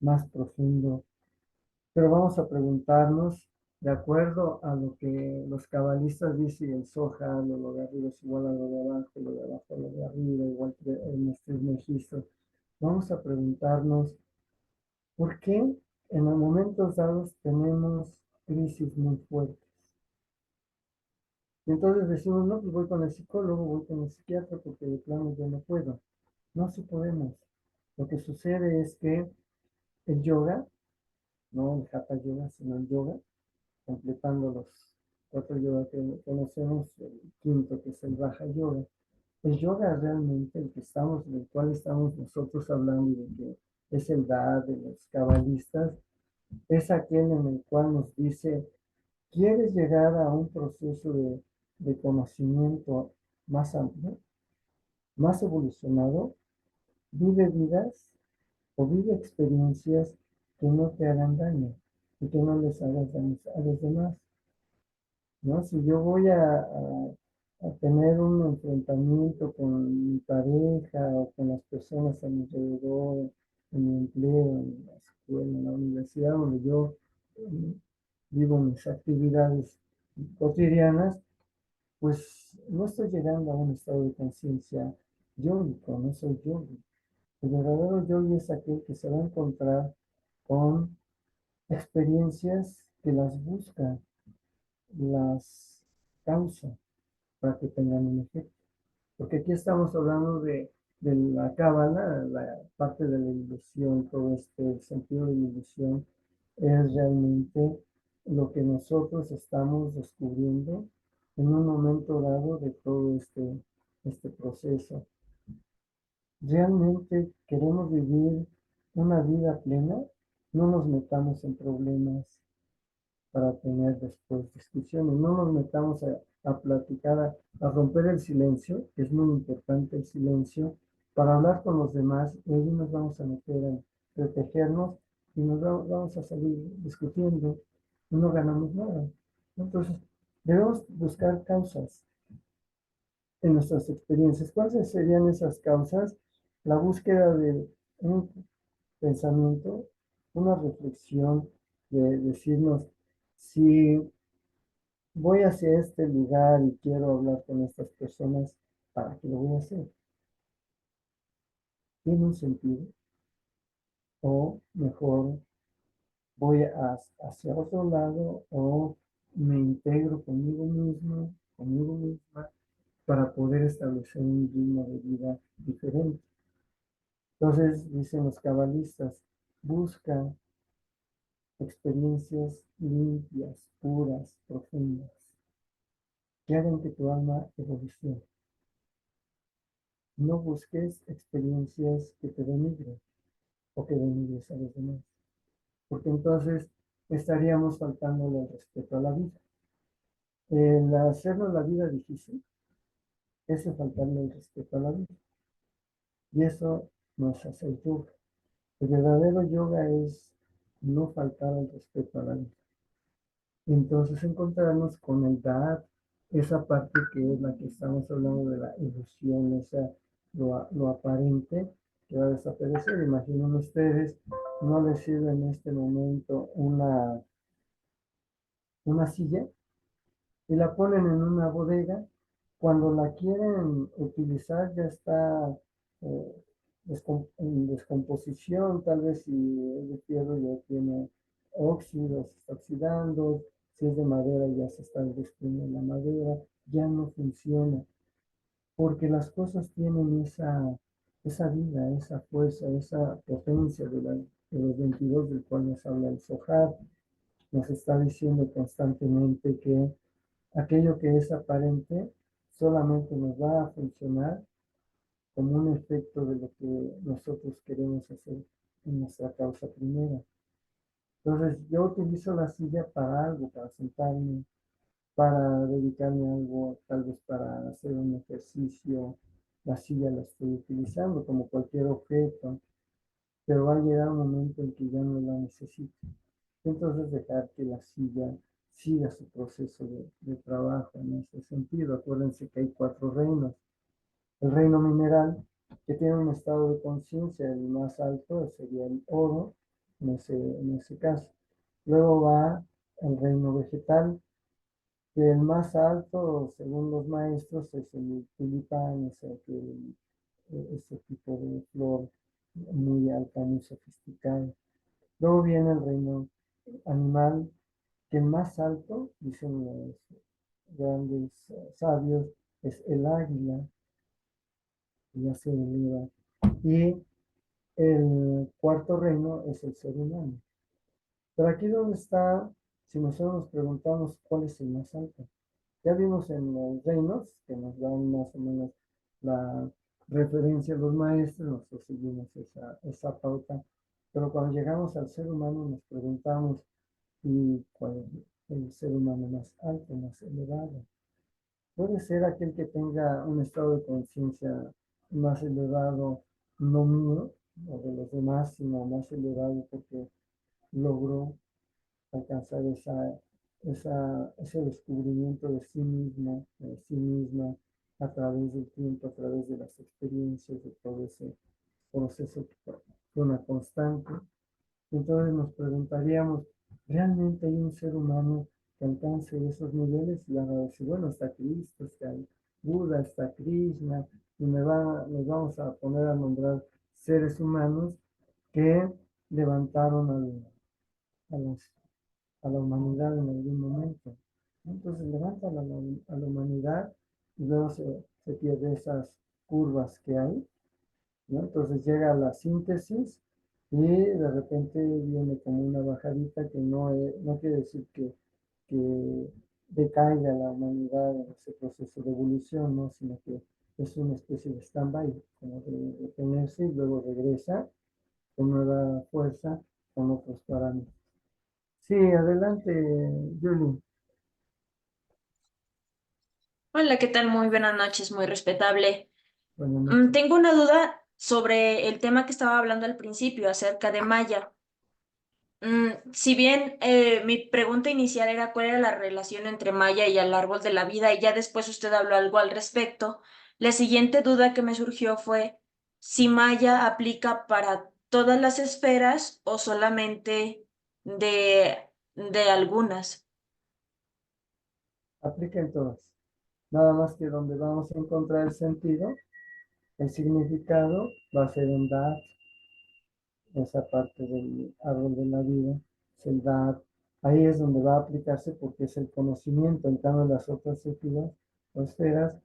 más profundo. Pero vamos a preguntarnos, de acuerdo a lo que los cabalistas dicen, el Zohar, lo de arriba es igual a lo de abajo, lo de abajo a lo de arriba, igual que en este registro, vamos a preguntarnos por qué en los momentos dados tenemos crisis muy fuertes. Y entonces decimos, no, pues voy con el psicólogo, voy con el psiquiatra, porque de plano yo no puedo. No, sí podemos. Lo que sucede es que el yoga, no el hatha yoga, sino el yoga, completando los cuatro yoga que conocemos, el quinto que es el raja yoga. El yoga realmente, del cual estamos nosotros hablando y de que es el da de los cabalistas, es aquel en el cual nos dice, ¿quieres llegar a un proceso de conocimiento más amplio, más evolucionado? Vive vidas o vive experiencias que no te hagan daño y que no les hagas daño a los demás. ¿No? Si yo voy a tener un enfrentamiento con mi pareja o con las personas a mi alrededor, en mi empleo, en la escuela, en la universidad, donde yo eh, vivo mis actividades cotidianas, pues no estoy llegando a un estado de conciencia yógico, no soy yogi. El verdadero yogi es aquel que se va a encontrar con experiencias que las busca, las causa para que tengan un efecto. Porque aquí estamos hablando de la cábala, la parte de la ilusión, todo este sentido de ilusión es realmente lo que nosotros estamos descubriendo en un momento dado de todo este proceso. ¿Realmente queremos vivir una vida plena? No nos metamos en problemas para tener después discusiones. No nos metamos a platicar, a romper el silencio, que es muy importante el silencio, para hablar con los demás y ahí nos vamos a meter a protegernos y vamos a salir discutiendo y no ganamos nada. Entonces, debemos buscar causas en nuestras experiencias. ¿Cuáles serían esas causas? La búsqueda de un pensamiento, una reflexión, de decirnos, si voy hacia este lugar y quiero hablar con estas personas, ¿para qué lo voy a hacer? ¿Tiene un sentido? O mejor, voy hacia otro lado o me integro conmigo mismo, conmigo misma, para poder establecer un ritmo de vida diferente. Entonces, dicen los cabalistas, busca experiencias limpias, puras, profundas, que hagan que tu alma evolucione. No busques experiencias que te denigren o que denigres a los demás, porque entonces estaríamos faltándole el respeto a la vida. El hacernos la vida difícil es faltarle el respeto a la vida. Y eso no es hacer yoga. El verdadero yoga es no faltar el respeto a la vida. Entonces encontrarnos con el Da'at, esa parte que es la que estamos hablando de la ilusión, o sea, lo aparente que va a desaparecer. Imaginen ustedes, no les sirve en este momento una silla y la ponen en una bodega. Cuando la quieren utilizar ya está eh, en descomposición, tal vez si es de fierro ya tiene óxidos, se está oxidando, si es de madera ya se está destruyendo la madera, ya no funciona, porque las cosas tienen esa vida, esa fuerza, esa potencia de los 22 del cual nos habla el Zohar. nos está diciendo constantemente que aquello que es aparente solamente nos va a funcionar como un efecto de lo que nosotros queremos hacer en nuestra causa primera. Entonces, yo utilizo la silla para algo, para sentarme, para dedicarme a algo, tal vez para hacer un ejercicio. La silla la estoy utilizando como cualquier objeto, pero va a llegar un momento en que ya no la necesito. Entonces, dejar que la silla siga su proceso de trabajo en ese sentido. Acuérdense que hay 4 reinos. El reino mineral, que tiene un estado de conciencia, el más alto sería el oro, en ese caso. Luego va el reino vegetal, que el más alto, según los maestros, es el tulipán, ese tipo de flor muy alta, muy sofisticada. Luego viene el reino animal, que el más alto, dicen los grandes sabios, es el águila, que ya se eleva. Y el cuarto reino es el ser humano. Pero aquí donde está, si nosotros nos preguntamos cuál es el más alto, ya vimos en los reinos que nos dan más o menos la referencia a los maestros, nosotros seguimos esa pauta, pero cuando llegamos al ser humano nos preguntamos, ¿y cuál es el ser humano más alto, más elevado? Puede ser aquel que tenga un estado de conciencia más elevado, no mío o de los demás, sino más elevado porque logró alcanzar ese descubrimiento de sí mismo, de sí misma, a través del tiempo, a través de las experiencias, de todo ese proceso que fue una constante. Entonces nos preguntaríamos, ¿realmente hay un ser humano que alcance esos niveles? Y van a decir, bueno, está Cristo, está Buda, está Krishna, y nos vamos a poner a nombrar seres humanos que levantaron a, los- a la humanidad en algún momento. Entonces levanta a la humanidad y luego se pierde esas curvas que hay, ¿no? Entonces llega a la síntesis y de repente viene como una bajadita que no quiere decir que decaiga la humanidad en ese proceso de evolución, ¿no? Sino que es una especie de stand-by, como de detenerse y luego regresa con nueva fuerza, con otros parámetros. Sí, adelante, Julie. Hola, ¿qué tal? Muy buenas noches, muy respetable. Buenas noches. Tengo una duda sobre el tema que estaba hablando al principio acerca de Maya. Si bien mi pregunta inicial era cuál era la relación entre Maya y el árbol de la vida, y ya después usted habló algo al respecto, la siguiente duda que me surgió fue si Maya aplica para todas las esferas o solamente de algunas. Aplica en todas. Nada más que donde vamos a encontrar el sentido, el significado va a ser en Dad, esa parte del árbol de la vida, es el Dad. Ahí es donde va a aplicarse porque es el conocimiento. En cambio, las otras esferas,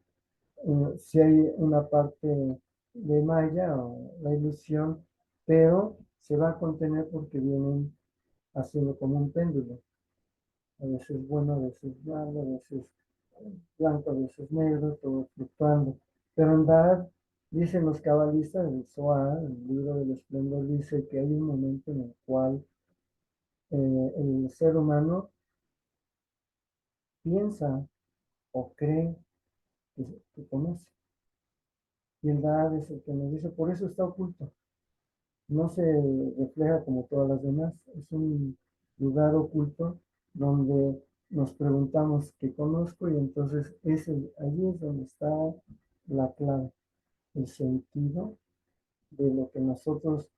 si hay una parte de Maya o la ilusión, pero se va a contener porque vienen haciendo como un péndulo. A veces bueno, a veces malo, a veces blanco, a veces negro, todo fluctuando. Pero en verdad, dicen los cabalistas del Zohar, el libro del esplendor, dice que hay un momento en el cual el ser humano piensa o cree que conoce. Y el Dad es el que nos dice, por eso está oculto. No se refleja como todas las demás. Es un lugar oculto donde nos preguntamos qué conozco y entonces allí es donde está la clave, el sentido de lo que nosotros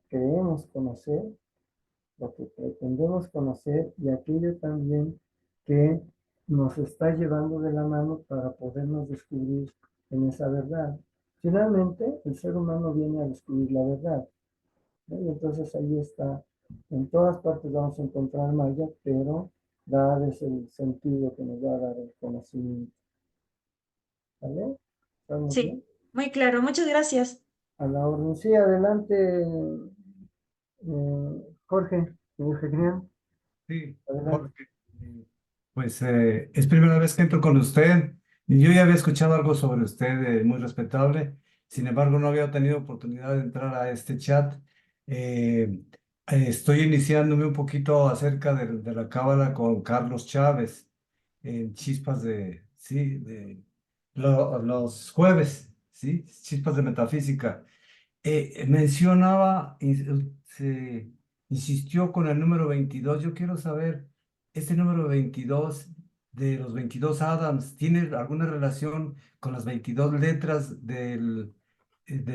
creemos conocer, lo que pretendemos conocer y aquello también que nos está llevando de la mano para podernos descubrir en esa verdad. Finalmente, el ser humano viene a descubrir la verdad, ¿no? Y entonces ahí está. En todas partes vamos a encontrar Maya, pero dar es el sentido que nos va a dar el conocimiento. ¿Vale? ¿Estamos bien? Sí, muy claro. Muchas gracias. A la orden. Sí, adelante, Jorge, señor Genial. Sí, Adelante. Jorge. Pues es primera vez que entro con usted. Y yo ya había escuchado algo sobre usted, muy respetable. Sin embargo, no había tenido oportunidad de entrar a este chat. Eh, Estoy iniciándome un poquito acerca de la cábala con Carlos Chávez en Chispas sí, los jueves, ¿sí? Chispas de Metafísica. Mencionaba, se insistió con el número 22. Yo quiero saber, este número 22 de los 22 Adams, ¿tiene alguna relación con las 22 letras del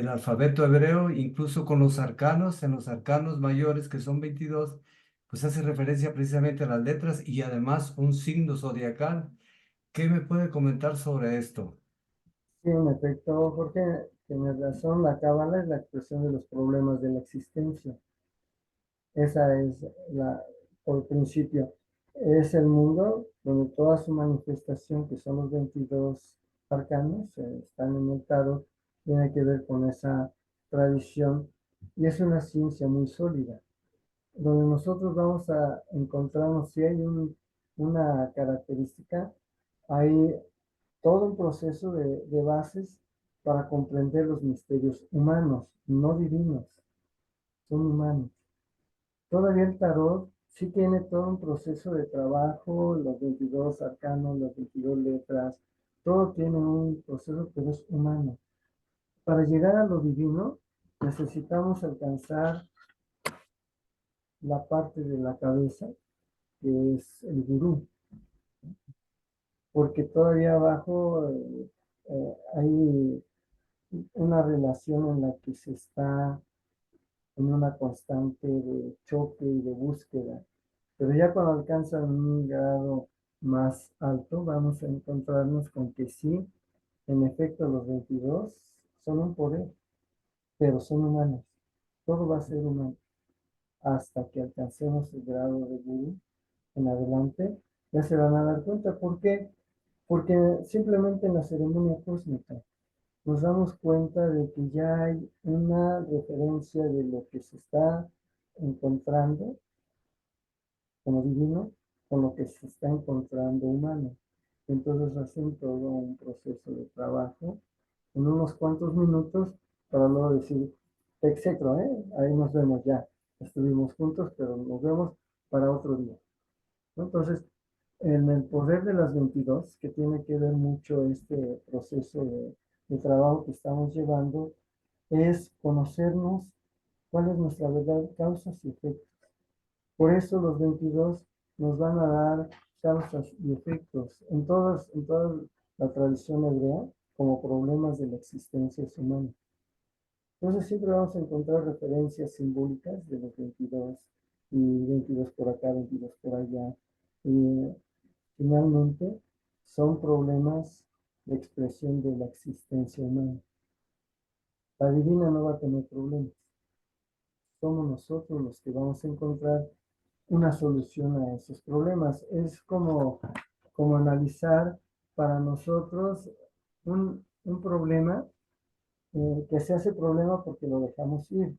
alfabeto hebreo, incluso con los arcanos? En los arcanos mayores, que son 22, pues hace referencia precisamente a las letras y además un signo zodiacal. ¿Qué me puede comentar sobre esto? Sí, en efecto, Jorge, tienes razón, la cábala es la expresión de los problemas de la existencia. Esa es por principio, es el mundo donde toda su manifestación, que son los 22 arcanos, están en el tarot, tiene que ver con esa tradición y es una ciencia muy sólida, donde nosotros vamos a encontrarnos, si hay una característica, hay todo un proceso de bases para comprender los misterios humanos, no divinos, son humanos. Todavía el tarot sí tiene todo un proceso de trabajo, los 22 arcanos, las 22 letras, todo tiene un proceso, pero es humano. Para llegar a lo divino, necesitamos alcanzar la parte de la cabeza, que es el gurú, porque todavía abajo hay una relación en la que se está en una constante de choque y de búsqueda. Pero ya cuando alcanzan un grado más alto, vamos a encontrarnos con que sí, en efecto, los 22 son un poder, pero son humanos. Todo va a ser humano. Hasta que alcancemos el grado de gurú en adelante, ya se van a dar cuenta. ¿Por qué? Porque simplemente en la ceremonia cósmica nos damos cuenta de que ya hay una referencia de lo que se está encontrando como divino con lo que se está encontrando humano. Entonces hacen todo un proceso de trabajo en unos cuantos minutos para luego decir, te execro, ahí nos vemos ya. Estuvimos juntos, pero nos vemos para otro día. Entonces, en el poder de las 22, que tiene que ver mucho este proceso de trabajo que estamos llevando, es conocernos cuál es nuestra verdad, causas y efectos. Por eso los 22 nos van a dar causas y efectos en toda la tradición hebrea como problemas de la existencia humana. Entonces siempre vamos a encontrar referencias simbólicas de los 22 y 22 por acá, 22 por allá. Y finalmente son problemas de expresión de la existencia humana. La divina no va a tener problemas. Somos nosotros los que vamos a encontrar una solución a esos problemas. Es como analizar para nosotros un problema que se hace problema porque lo dejamos ir.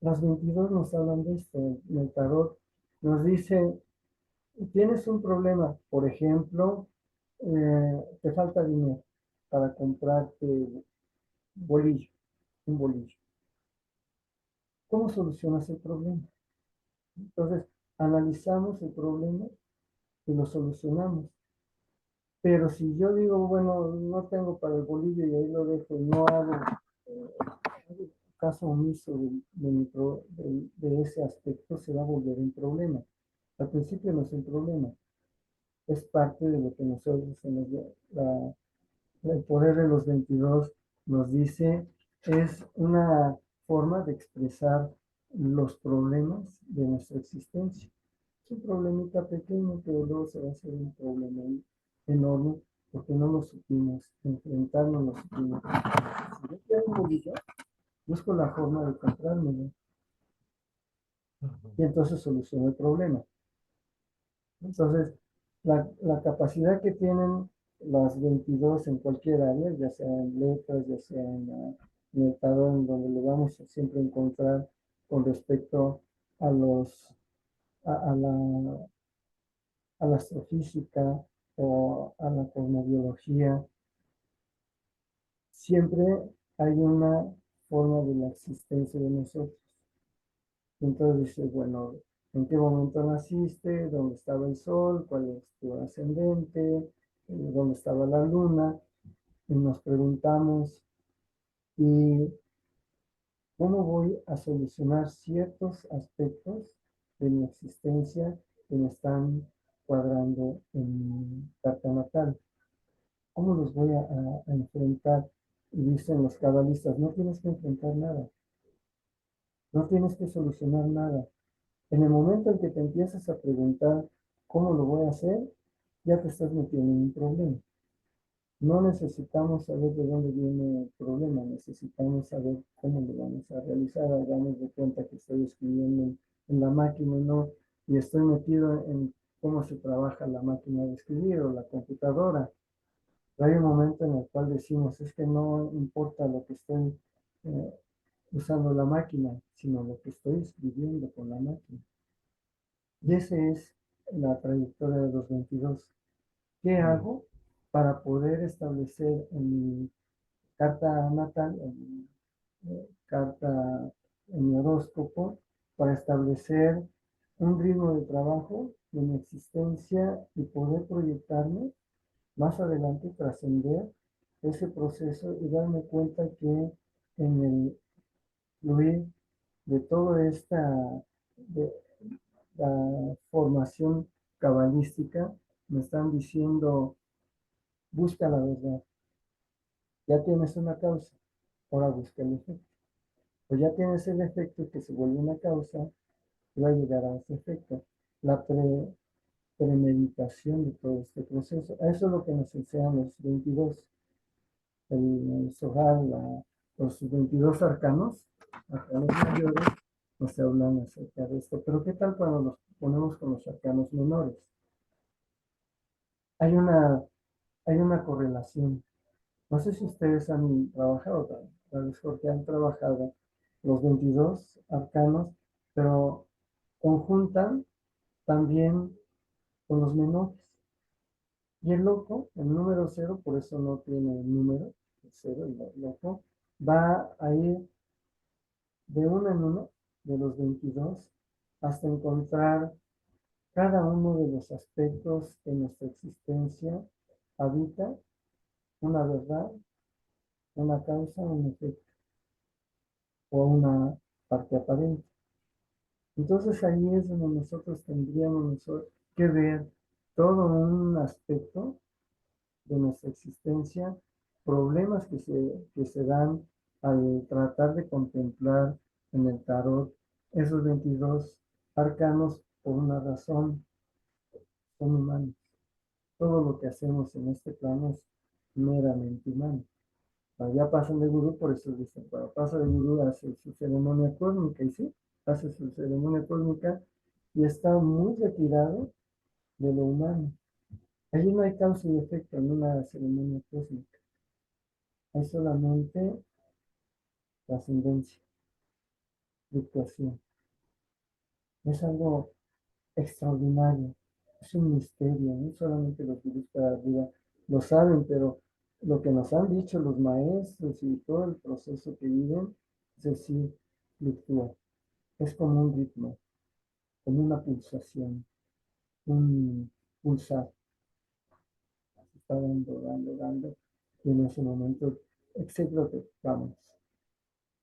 Las 22 nos hablan de esto. En el tarot nos dice, tienes un problema, por ejemplo, te falta dinero para comprarte bolillo, un bolillo. ¿Cómo solucionas el problema? Entonces, analizamos el problema y lo solucionamos. Pero si yo digo, bueno, no tengo para el bolillo y ahí lo dejo y no hago caso omiso de ese aspecto, se va a volver un problema. Al principio no es un problema, es parte de lo que nosotros en el poder de los 22 nos dice, es una forma de expresar los problemas de nuestra existencia. Es un problemita pequeño, pero luego se va a hacer un problema enorme porque no lo supimos enfrentar, no lo supimos. Si yo quiero un bolillo, busco la forma de comprármelo y entonces soluciono el problema. Entonces, la capacidad que tienen las 22 en cualquier área, ya sea en letras, ya sea en el tarot, en donde lo vamos a siempre encontrar con respecto a a la astrofísica o a la cosmobiología, siempre hay una forma de la existencia de nosotros. Entonces dice, bueno, ¿en qué momento naciste? ¿Dónde estaba el sol? ¿Cuál es tu ascendente? ¿Dónde estaba la luna? Y nos preguntamos, ¿y cómo voy a solucionar ciertos aspectos de mi existencia que me están cuadrando en mi carta natal? ¿Cómo los voy a enfrentar? Y dicen los cabalistas, no tienes que enfrentar nada, no tienes que solucionar nada. En el momento en que te empiezas a preguntar cómo lo voy a hacer, ya te estás metiendo en un problema. No necesitamos saber de dónde viene el problema, necesitamos saber cómo lo vamos a realizar. Hagamos de cuenta que estoy escribiendo en la máquina y estoy metido en cómo se trabaja la máquina de escribir o la computadora. Pero hay un momento en el cual decimos, es que no importa lo que estoy eh, usando la máquina, sino lo que estoy escribiendo con la máquina. Y esa es la trayectoria de los 22. ¿Qué hago para poder establecer en mi carta natal, en mi carta, en mi horóscopo, para establecer un ritmo de trabajo de mi existencia y poder proyectarme más adelante, trascender ese proceso y darme cuenta que en el fluir de toda esta de la formación cabalística me están diciendo busca la verdad, ya tienes una causa, ahora busca el efecto, pues ya tienes el efecto que se vuelve una causa y va a llegar a ese efecto, la premeditación de todo este proceso. Eso es lo que nos enseñan los 22, el Zohar, los 22 arcanos mayores, nos hablan acerca de esto. Pero ¿qué tal cuando nos ponemos con los arcanos menores? Hay una correlación. No sé si ustedes han trabajado, tal vez porque han trabajado los 22 arcanos, pero conjuntan también con los menores. Y el loco, el número 0, por eso no tiene número, el 0, el loco, va a ir de uno en uno de los 22 hasta encontrar cada uno de los aspectos de nuestra existencia habita una verdad, una causa, un efecto o una parte aparente. Entonces ahí es donde nosotros tendríamos que ver todo un aspecto de nuestra existencia, problemas que se dan al tratar de contemplar en el tarot esos 22 arcanos por una razón, son humanos. Todo lo que hacemos en este plano es meramente humano. Ya pasan de gurú, por eso dicen, cuando pasa de gurú hace su ceremonia cósmica, y sí, hace su ceremonia cósmica y está muy retirado de lo humano. Allí no hay causa y efecto en una ceremonia cósmica. Hay solamente trascendencia, fluctuación. Es algo extraordinario. Es un misterio. No solamente los gurús para arriba lo saben, pero lo que nos han dicho los maestros y todo el proceso que viven, es decir, fluctúa. Es como un ritmo, como una pulsación, un pulsar. Se está dando, y en ese momento, etcétera, vamos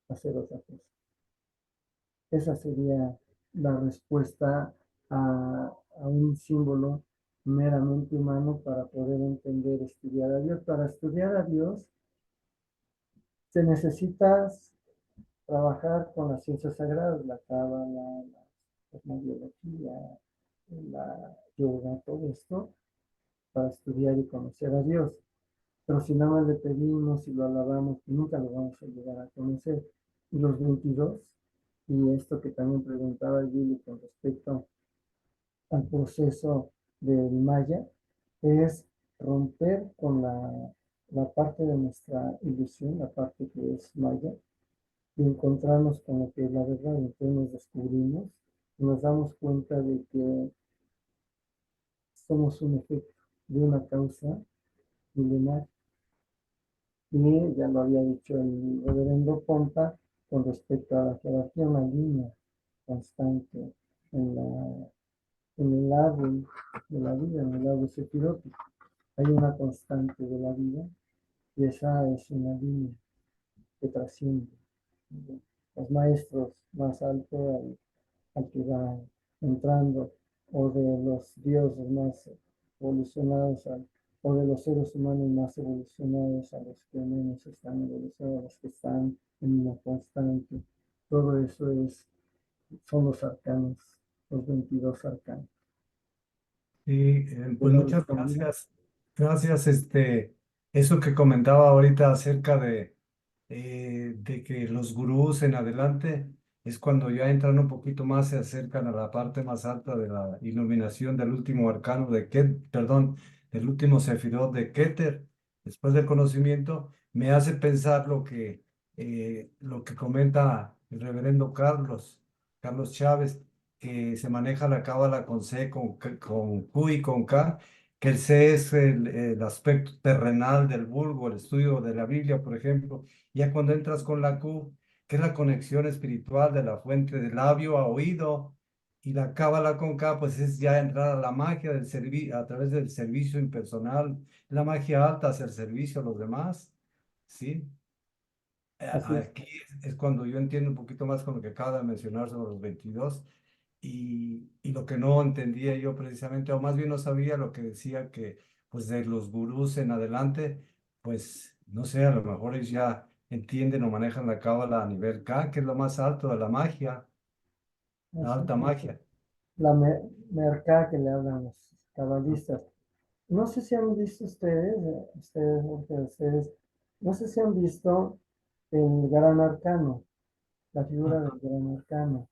a hacer otra cosa. Esa sería la respuesta a un símbolo meramente humano para poder entender, estudiar a Dios. Para estudiar a Dios se necesita trabajar con las ciencias sagradas, la cábala, la cosmobiología, la yoga, todo esto, para estudiar y conocer a Dios. Pero si nada más le pedimos y lo alabamos, nunca lo vamos a llegar a conocer. Y los 22, y esto que también preguntaba Gili con respecto al proceso del maya, es romper con la parte de nuestra ilusión, la parte que es maya, y encontrarnos con lo que es la verdad. Entonces nos descubrimos y nos damos cuenta de que somos un efecto de una causa milenaria. Y ya lo había dicho el reverendo Pompa con respecto a la jerarquía, una línea constante en, en el árbol de la vida, en el árbol sefirótico. Hay una constante de la vida y esa es una línea que trasciende. Los maestros más altos al que va entrando, o de los dioses más evolucionados, o de los seres humanos más evolucionados a los que menos están evolucionados, a los que están en una constante. Todo eso son los arcanos, los 22 arcanos. Sí, ¿Te pues lo muchas respondí? gracias. Gracias, eso que comentaba ahorita acerca de que los gurús en adelante es cuando ya entran un poquito más, se acercan a la parte más alta de la iluminación del último arcano perdón, del último sefirot de Keter, después del conocimiento, me hace pensar lo que comenta el reverendo Carlos Chávez, que se maneja la cábala con C, con Q y con K, que el C es el aspecto terrenal del vulgo, el estudio de la Biblia, por ejemplo. Ya cuando entras con la Q, que es la conexión espiritual de la fuente de labio a oído, y la cábala con K, pues es ya entrar a la magia del servicio, a través del servicio impersonal, la magia alta hacia el servicio a los demás, ¿sí? Así es. Aquí es cuando yo entiendo un poquito más con lo que acaba de mencionar sobre los 22 y lo que no entendía yo precisamente, o más bien no sabía lo que decía que pues de los gurús en adelante, pues no sé, a lo mejor ellos ya entienden o manejan la cábala a nivel K, que es lo más alto de la magia, la Así alta es. magia. La mercá que le hablan los cabalistas. No sé si han visto ustedes, no sé si han visto el gran arcano, la figura Ajá, del gran arcano,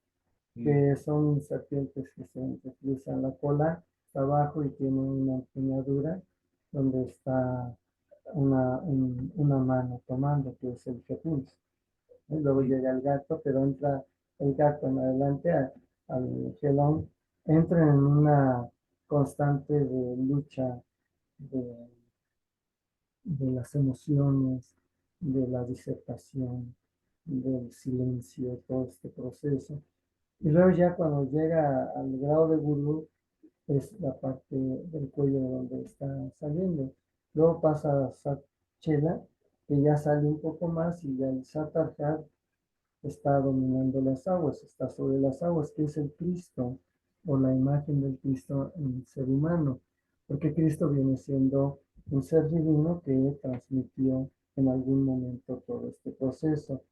sí, que son serpientes que cruzan la cola, está abajo y tiene una empuñadura donde está una mano tomando, que es el Jesús. Y luego sí, llega el gato, pero entra el gato en adelante al gelón, entra en una constante de lucha de, de las emociones, de la disertación, del silencio, todo este proceso. Y luego ya cuando llega al grado de gurú, es la parte del cuello donde está saliendo. Luego pasa a Satchela, que ya sale un poco más, y ya el Satarhat está dominando las aguas, está sobre las aguas, que es el Cristo o la imagen del Cristo en el ser humano, porque Cristo viene siendo un ser divino que transmitió en algún momento todo este proceso.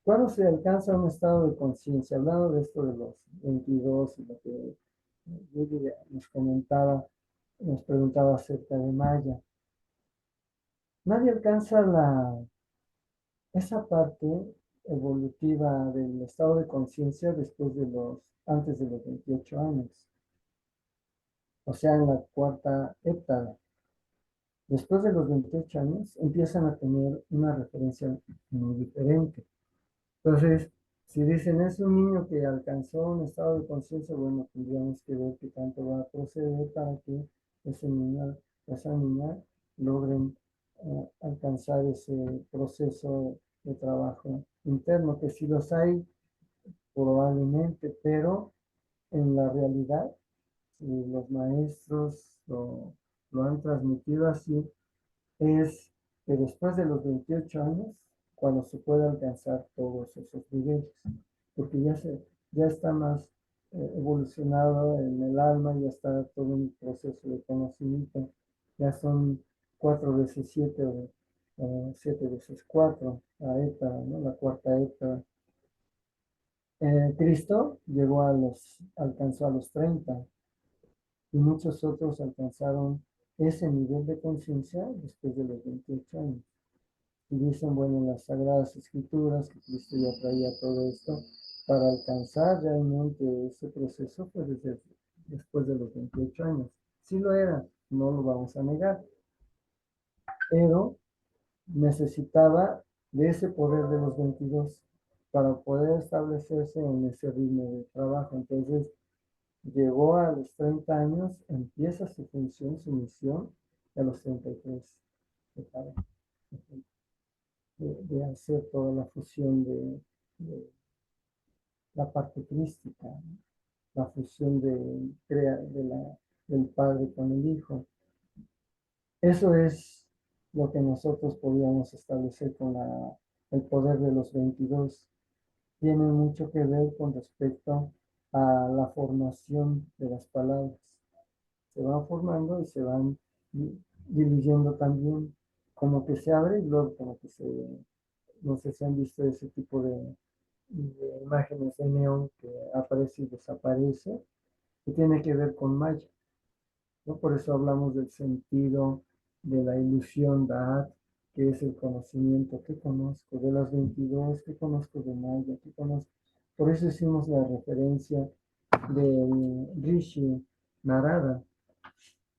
¿Cuándo se alcanza un estado de conciencia? Hablando de esto de los 22 y lo que nos comentaba, nos preguntaba acerca de Maya. Nadie alcanza esa parte evolutiva del estado de conciencia antes de los 28 años, o sea, en la cuarta heptada. Después de los 28 años empiezan a tener una referencia muy diferente. Entonces, si dicen es un niño que alcanzó un estado de conciencia, bueno, tendríamos que ver qué tanto va a proceder para que ese niño, esa niña logren alcanzar ese proceso de trabajo interno, que si los hay, probablemente, pero en la realidad, si los maestros lo han transmitido así, es que después de los 28 años, cuando se puede alcanzar todos esos niveles, porque ya está más evolucionado en el alma, ya está todo un proceso de conocimiento, ya son 4 veces 7 o 7 veces 4, la ETA, ¿no? La cuarta ETA. Cristo alcanzó a los 30 y muchos otros alcanzaron ese nivel de conciencia después de los 28 años. Y dicen, bueno, en las Sagradas Escrituras que Cristo ya traía todo esto para alcanzar realmente ese proceso, pues después de los 28 años. Sí lo era, no lo vamos a negar, pero necesitaba de ese poder de los 22 para poder establecerse en ese ritmo de trabajo. Entonces, llegó a los 30 años, empieza su función, su misión, y a los 33 se para de hacer toda la fusión de la parte crística, ¿no? La fusión del Padre con el Hijo. Eso es lo que nosotros podríamos establecer con el poder de los 22. Tiene mucho que ver con respecto a la formación de las palabras. Se van formando y se van diluyendo también, como que se abre y luego como que no sé si han visto ese tipo de imágenes de neón que aparece y desaparece, que tiene que ver con Maya, ¿no? Por eso hablamos del sentido de la ilusión Da'at, que es el conocimiento. ¿Qué conozco de las 22? ¿Qué conozco de Maya? ¿Qué conozco? Por eso hicimos la referencia de Rishi Narada,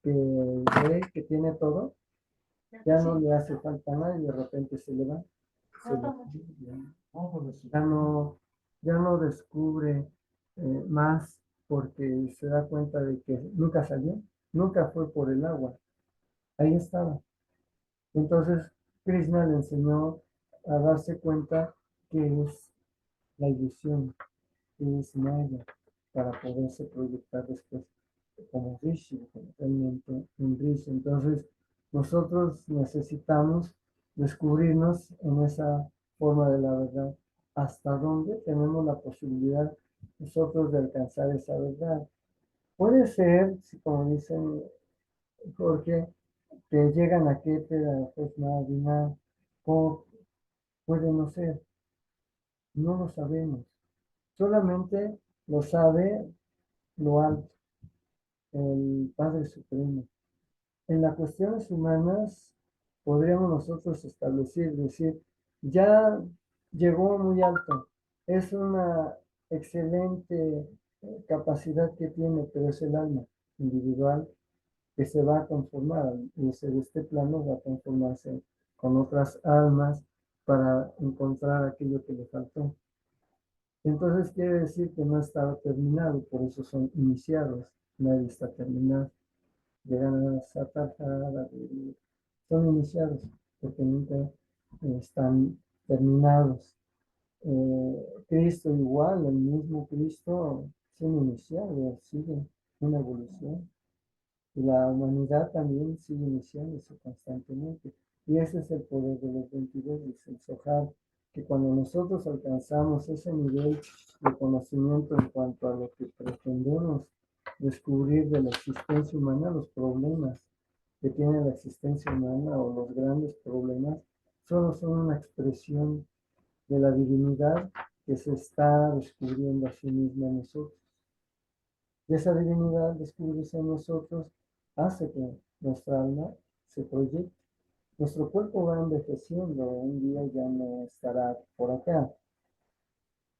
que ve que tiene todo, ya no le hace falta nada y de repente se le va. Ya no descubre más porque se da cuenta de que nunca salió, nunca fue por el agua, ahí estaba. Entonces Krishna le enseñó a darse cuenta que es la ilusión, que es Maya, para poderse proyectar después como Rishi, realmente un Rishi. Entonces nosotros necesitamos descubrirnos en esa forma de la verdad, hasta dónde tenemos la posibilidad nosotros de alcanzar esa verdad. Puede ser, si como dicen Jorge, que llegan a Keter, pues nada, o puede no ser, no lo sabemos. Solamente lo sabe lo alto, el Padre Supremo. En las cuestiones humanas podríamos nosotros decir, ya llegó muy alto, es una excelente capacidad que tiene, pero es el alma individual que se va a conformar, y de este plano va a conformarse con otras almas para encontrar aquello que le faltó. Entonces quiere decir que no estaba terminado, por eso son iniciados, nadie está terminado. Llegan a Satarjara, son iniciados, porque nunca están terminados. Cristo igual, el mismo Cristo sin iniciado, sigue una evolución. Y la humanidad también sigue iniciándose constantemente. Y ese es el poder de los 22, dice el Zohar, que cuando nosotros alcanzamos ese nivel de conocimiento en cuanto a lo que pretendemos descubrir de la existencia humana, los problemas que tiene la existencia humana o los grandes problemas, solo son una expresión de la divinidad que se está descubriendo a sí misma en nosotros. Y esa divinidad descubrirse en nosotros hace que nuestra alma se proyecte. Nuestro cuerpo va envejeciendo, un día ya no estará por acá,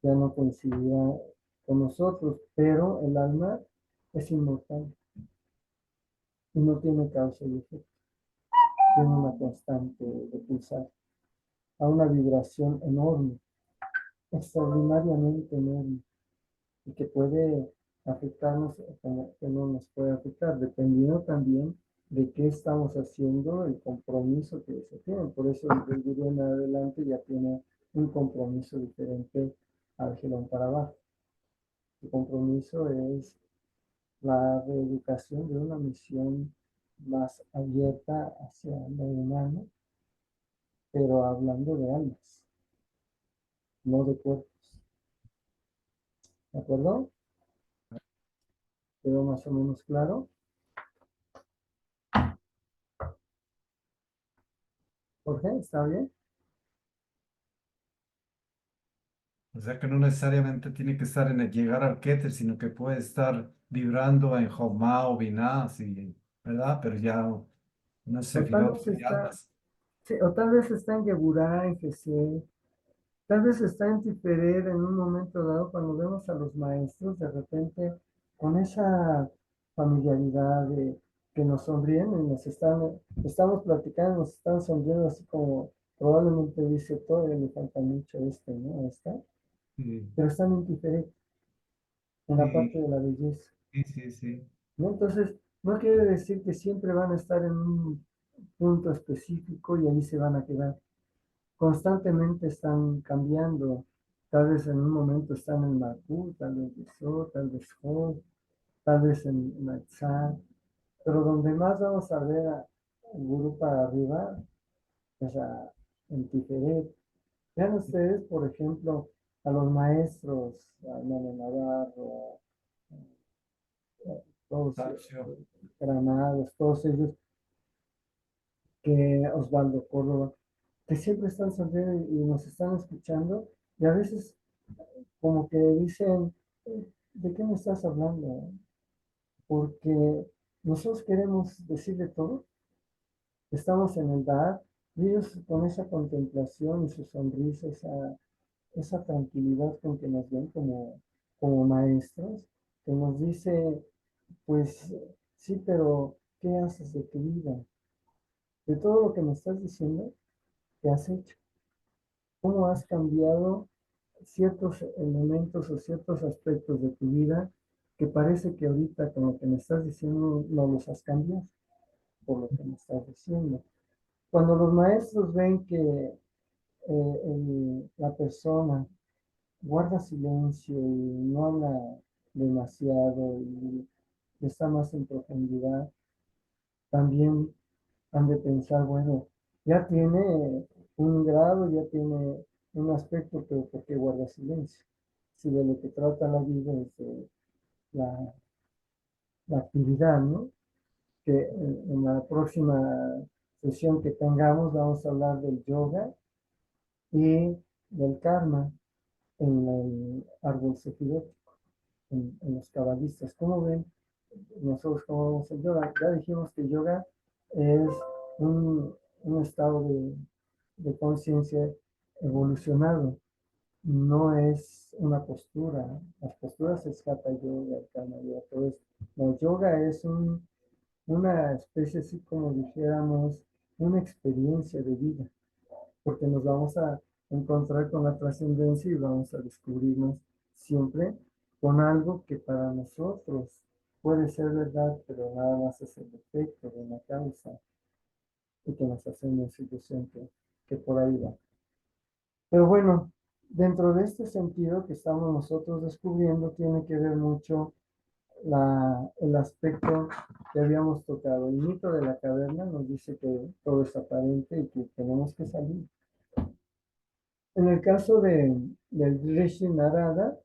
ya no coincidirá con nosotros, pero el alma es inmortal y no tiene causa y efecto. Tiene una constante de pulsar a una vibración enorme, extraordinariamente enorme, y que puede afectarnos como que no nos puede afectar, dependiendo también de qué estamos haciendo, el compromiso que se tiene. Por eso el gurú en adelante ya tiene un compromiso diferente al gelón para abajo. El compromiso es la reeducación de una misión más abierta hacia lo humano, pero hablando de almas, no de cuerpos. ¿De acuerdo? ¿Quedó más o menos claro? Jorge, ¿está bien? O sea que no necesariamente tiene que estar en el llegar al Keter, sino que puede estar vibrando en Jomá o Binah, sí, ¿verdad? Pero ya no sé, O tal Filot vez y está, almas. sí, o tal vez está en Geburá, en Gesed, tal vez está en Tiferer en un momento dado, cuando vemos a los maestros de repente con esa familiaridad de que nos sonríen y estamos platicando, nos están sonriendo así como probablemente dice, todavía le falta mucho ¿no? Esta. pero están en diferente, en la parte Sí, de la belleza, sí, sí, sí. ¿no? Entonces, no quiere decir que siempre van a estar en un punto específico y ahí se van a quedar. Constantemente están cambiando. Tal vez en un momento están en Bakú, tal vez Yesod, tal vez Hod, tal vez en Natsal, pero donde más vamos a ver a Guru para arriba es en Tiferet. Vean ustedes, por ejemplo, a los maestros, a Mano Navarro, todos Sancho. Granados, todos ellos, que Osvaldo Córdoba, que siempre están sonriendo y nos están escuchando, y a veces como que dicen, ¿de qué me estás hablando? Porque nosotros queremos decirle todo, estamos en el dar, y ellos con esa contemplación y su sonrisa, esa tranquilidad con que nos ven como maestros, que nos dice, pues sí, pero ¿qué haces de tu vida? De todo lo que me estás diciendo, ¿qué has hecho? ¿Cómo has cambiado ciertos elementos o ciertos aspectos de tu vida que parece que ahorita con lo que me estás diciendo no los has cambiado por lo que me estás diciendo? Cuando los maestros ven que la persona guarda silencio y no habla demasiado y está más en profundidad, también han de pensar, bueno, ya tiene un grado, ya tiene un aspecto, pero ¿por qué guarda silencio? Si de lo que trata la vida es de la, la actividad, ¿no? Que en la próxima sesión que tengamos vamos a hablar del yoga y del karma en el árbol sefirot, en los cabalistas. ¿Cómo ven? Nosotros cómo vemos el yoga. Ya dijimos que yoga es un, un estado de conciencia evolucionado, no es una postura. Las posturas es hatha yoga, karma yoga, todo esto. No, yoga es una especie así como dijéramos, una experiencia de vida, porque nos vamos a encontrar con la trascendencia y vamos a descubrirnos siempre con algo que para nosotros puede ser verdad, pero nada más es el efecto de una causa y que nos hacemos ilusión que por ahí va. Pero bueno, dentro de este sentido que estamos nosotros descubriendo, tiene que ver mucho el aspecto que habíamos tocado. El mito de la caverna nos dice que todo es aparente y que tenemos que salir. En el caso del Rishi Narada,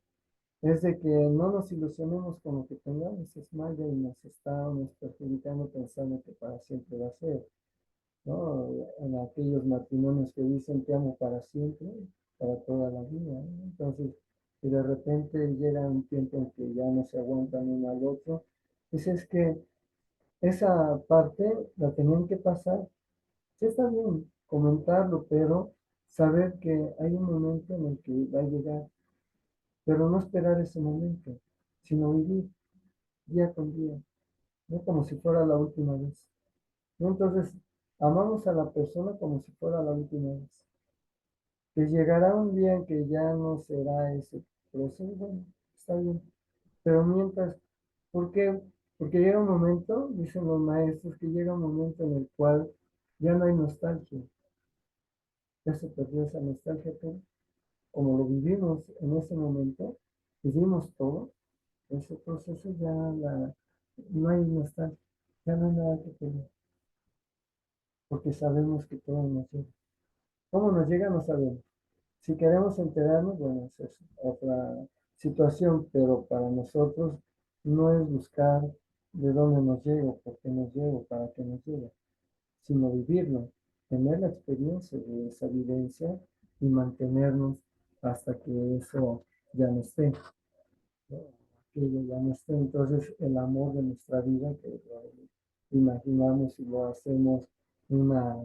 es de que no nos ilusionemos con lo que tengamos, es maya y nos estamos perjudicando pensando que para siempre va a ser, ¿no? En aquellos matrimonios que dicen te amo para siempre, para toda la vida, ¿no? Entonces, si de repente llega un tiempo en que ya no se aguantan uno al otro, pues es que esa parte la tenían que pasar. Sí está bien comentarlo, pero saber que hay un momento en el que va a llegar, pero no esperar ese momento, sino vivir día con día, no como si fuera la última vez. ¿No? Entonces, amamos a la persona como si fuera la última vez. Que llegará un día en que ya no será ese proceso, bueno, está bien. Pero mientras, ¿por qué? Porque llega un momento, dicen los maestros, que llega un momento en el cual ya no hay nostalgia, ya se perdió esa nostalgia, pero como lo vivimos en ese momento, vivimos todo, ese proceso no hay nostalgia, ya no hay nada que perder, porque sabemos que todo nos llega. ¿Cómo nos llega? No sabemos. Si queremos enterarnos, bueno, esa es otra situación, pero para nosotros no es buscar de dónde nos llega, por qué nos llega, para qué nos llega, sino vivirlo, tener la experiencia de esa vivencia y mantenernos hasta que eso ya no esté, ¿no? Aquello ya no esté. Entonces, el amor de nuestra vida, que lo imaginamos y lo hacemos una,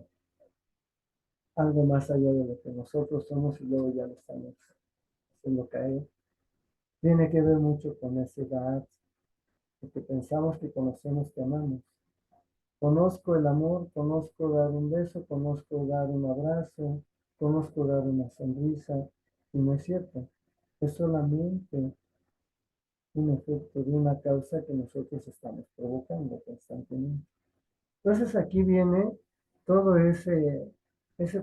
algo más allá de lo que nosotros somos y luego ya lo estamos haciendo caer, tiene que ver mucho con esa edad, porque pensamos que conocemos que amamos. Conozco el amor, conozco dar un beso, conozco dar un abrazo, conozco dar una sonrisa, y no es cierto. es solamente un efecto de una causa que nosotros estamos provocando constantemente. Entonces aquí viene todo ese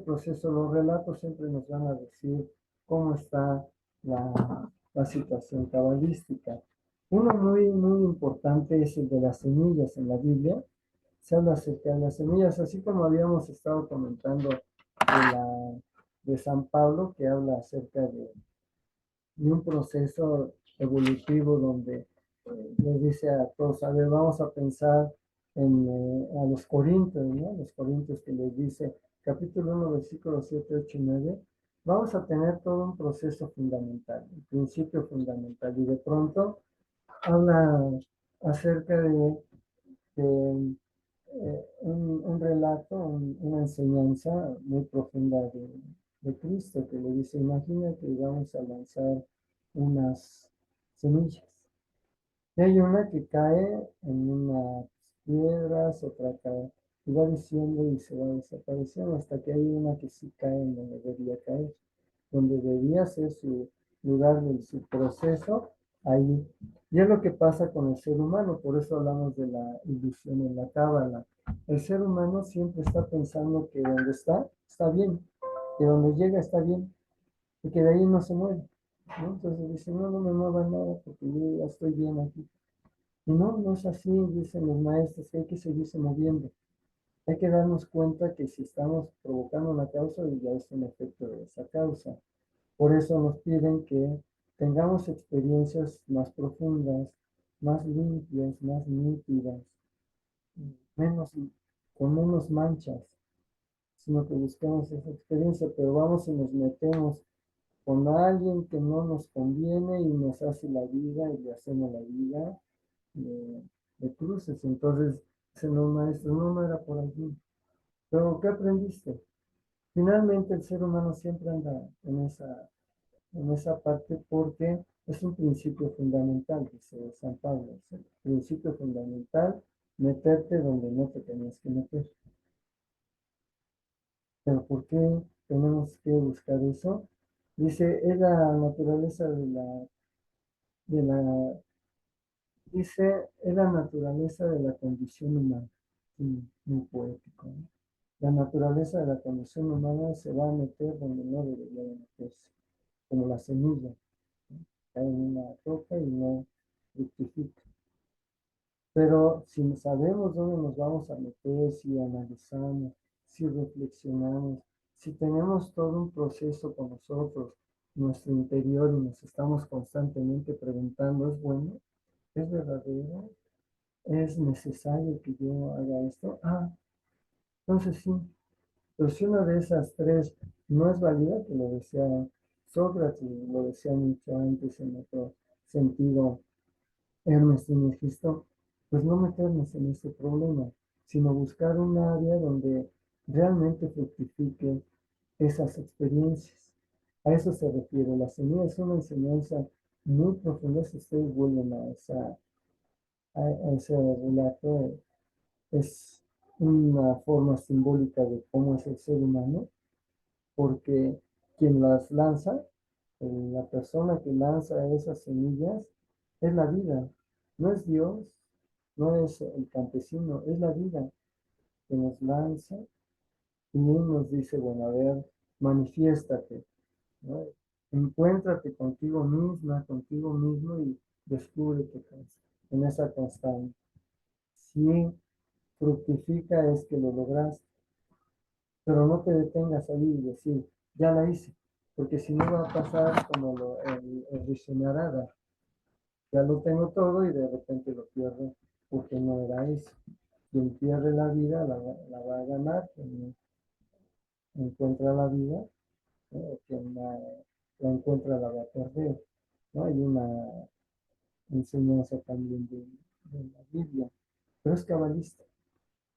proceso. Los relatos siempre nos van a decir cómo está la situación cabalística. Uno muy importante es el de las semillas en la Biblia. Se habla acerca de las semillas, así como habíamos estado comentando de San Pablo, que habla acerca de un proceso evolutivo donde les dice a todos, a ver, vamos a pensar a los corintios, ¿no? Los corintios que les dice, capítulo 1, versículos 7, 8 y 9, vamos a tener todo un proceso fundamental, un principio fundamental, y de pronto habla acerca de un relato, una enseñanza muy profunda de Cristo, que le dice, imagina que vamos a lanzar unas semillas. Y hay una que cae en unas piedras, otra cae, y va diciendo y se va desapareciendo hasta que hay una que sí cae en donde debería caer, donde debería ser su lugar de su proceso, ahí. Y es lo que pasa con el ser humano, por eso hablamos de la ilusión en la cábala. El ser humano siempre está pensando que donde está bien, que donde llega está bien, y que de ahí no se mueve, ¿no? Entonces dice, no, no me mueva nada porque yo ya estoy bien aquí. Y no, no es así, dicen los maestros, que hay que seguirse moviendo. Hay que darnos cuenta que si estamos provocando una causa, ya es un efecto de esa causa. Por eso nos piden que tengamos experiencias más profundas, más limpias, más nítidas, menos, con menos manchas, sino que buscamos esa experiencia, pero vamos y nos metemos con alguien que no nos conviene y nos hace la vida y le hacemos la vida de cruces. Entonces, dicen los maestros, no, no era por allí. Pero, ¿qué aprendiste? Finalmente, el ser humano siempre anda en esa parte porque es un principio fundamental, dice San Pablo. Es el principio fundamental, meterte donde no te tenías que meter. Pero ¿por qué tenemos que buscar eso? Dice, es la naturaleza de la Dice, es la naturaleza de la condición humana. Muy poético, ¿no? La naturaleza de la condición humana se va a meter donde no debería de meterse, como la semilla, ¿no? Cae en una roca y no fructifica. Pero si sabemos dónde nos vamos a meter, si analizamos, si reflexionamos, si tenemos todo un proceso con nosotros, nuestro interior, y nos estamos constantemente preguntando, ¿es bueno? ¿Es verdadero? ¿Es necesario que yo haga esto? Entonces sí. Pero si una de esas tres no es válida, que lo decía Sócrates, lo decía mucho antes en otro sentido, Hermes Trismegisto, pues no meternos en ese problema, sino buscar un área donde realmente fructifique esas experiencias. A eso se refiere. La semilla es una enseñanza muy profunda. Si ustedes vuelven a ese relato, es una forma simbólica de cómo es el ser humano, porque quien las lanza, la persona que lanza esas semillas, es la vida, no es Dios, no es el campesino, es la vida que nos lanza y nos dice, bueno, a ver, manifiéstate, ¿no? Encuéntrate contigo misma, contigo mismo y descúbrete en esa constante. Si fructifica es que lo lograste, pero no te detengas ahí y decir, ya la hice, porque si no va a pasar como el Rishenarada, ya lo tengo todo y de repente lo pierdo porque no era eso. Quien pierde la vida la va a ganar, quien encuentra la vida, ¿no? Quien la encuentra la va a perder. ¿No? Hay una enseñanza también de la Biblia, pero es cabalista.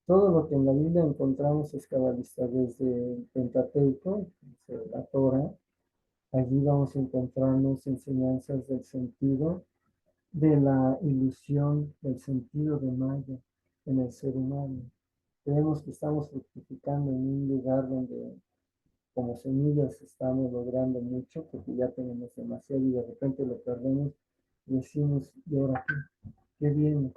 Todo lo que en la Biblia encontramos es cabalista, desde el Pentateuco, desde la Torah. Allí vamos a encontrarnos enseñanzas del sentido, de la ilusión, del sentido de Maya en el ser humano. Creemos que estamos fructificando en un lugar donde como semillas estamos logrando mucho porque ya tenemos demasiado y de repente lo perdemos y decimos, ¿y ahora qué viene?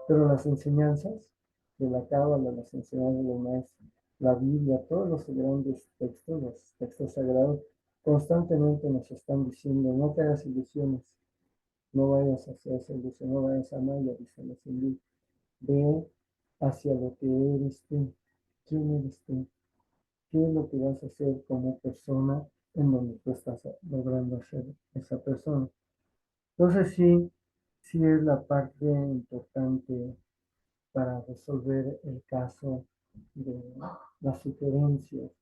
Pero las enseñanzas de la Cábala, las enseñanzas de los maestros, la Biblia, todos los grandes textos, los textos sagrados, constantemente nos están diciendo, no te hagas ilusiones, no vayas hacia esa ilusión, no vayas a Maya, dicen los hindúes, ve hacia lo que eres tú, quién eres tú, qué es lo que vas a hacer como persona en donde tú estás logrando ser esa persona. Entonces sí es la parte importante para resolver el caso de las sugerencias.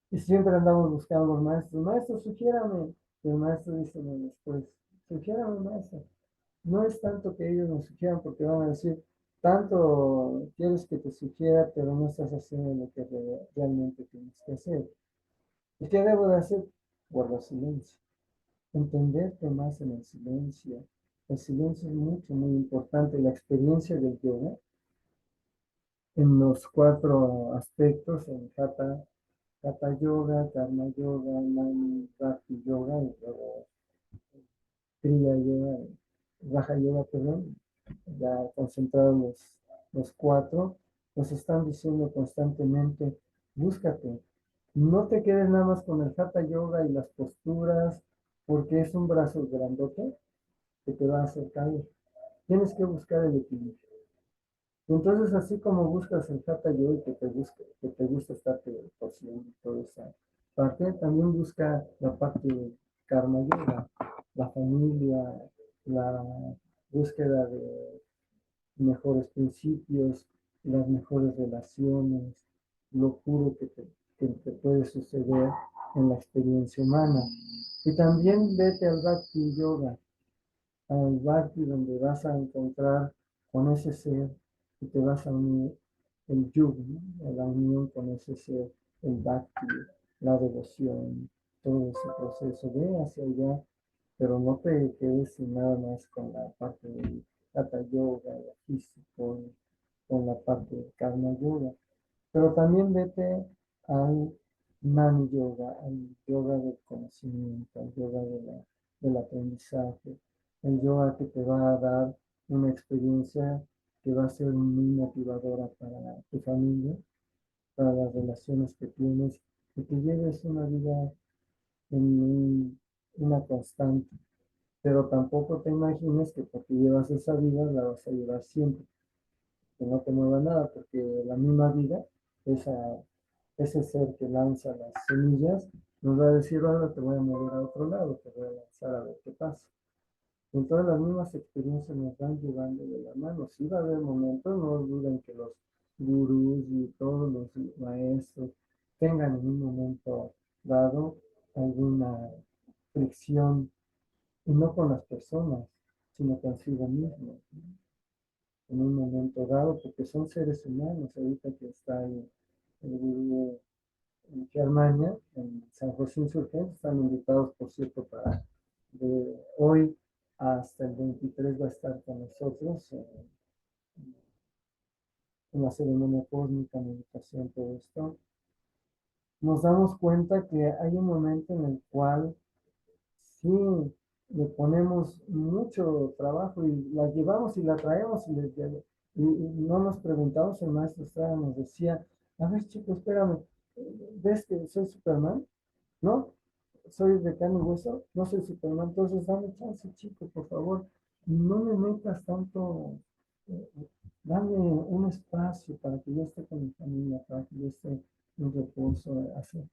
Y siempre andamos buscando a los maestros, maestro, sugiérame. Y el maestro dice después, sugiérame, maestro. No es tanto que ellos nos sugieran porque van a decir, tanto quieres que te sugiera, pero no estás haciendo lo que realmente tienes que hacer. ¿Y qué debo de hacer? Guardar silencio. Entenderte más en el silencio. El silencio es mucho, muy importante. La experiencia del yoga en los 4 aspectos, en Hatha Yoga, Karma Yoga, Mani Bhakti Yoga, y luego Kriya Yoga, Raja Yoga, perdón, ya concentrados los 4, nos están diciendo constantemente, búscate, no te quedes nada más con el Hatha Yoga y las posturas, porque es un brazo grandote que te va a hacer caer. Tienes que buscar el equilibrio. Entonces, así como buscas el Hatha Yoga que te gusta estarte torciendo toda esa parte, también busca la parte de Karma Yoga, la familia, la búsqueda de mejores principios, las mejores relaciones, lo puro que te puede suceder en la experiencia humana. Y también vete al Bhakti Yoga, al Bhakti donde vas a encontrar con ese ser y te vas a unir el yugo, ¿no? La unión con ese ser, el Bhakti, la devoción, todo ese proceso. Ve hacia allá, pero no te quedes nada más con la parte del Hatha Yoga, el físico, con la parte del Karma Yoga. Pero también vete al Jnana Yoga, al yoga del conocimiento, al yoga del aprendizaje, el yoga que te va a dar una experiencia que va a ser muy motivadora para tu familia, para las relaciones que tienes, que te lleves una vida en una constante. Pero tampoco te imagines que porque llevas esa vida la vas a llevar siempre, que no te mueva nada, porque la misma vida, ese ser que lanza las semillas, nos va a decir, ahora te voy a mover a otro lado, te voy a lanzar a ver qué pasa. Entonces las mismas experiencias nos van llevando de la mano. Sí va a haber momentos, no duden que los gurús y todos los maestros tengan en un momento dado alguna fricción, y no con las personas, sino consigo mismos, ¿no? En un momento dado, porque son seres humanos. Ahorita que está el gurú en Germania, en San José Insurgente, están invitados, por cierto, para de hoy hasta el 23 va a estar con nosotros en la ceremonia cósmica, meditación, todo esto. Nos damos cuenta que hay un momento en el cual sí le ponemos mucho trabajo y la llevamos y la traemos y no nos preguntamos, el maestro Estrada nos decía, a ver chico, espérame, ¿ves que soy Superman? ¿No? Soy de carne y hueso, no soy Superman, entonces dame chance, chico, por favor, no me metas tanto, eh, dame un espacio para que yo esté con mi familia, para que yo esté en reposo, así,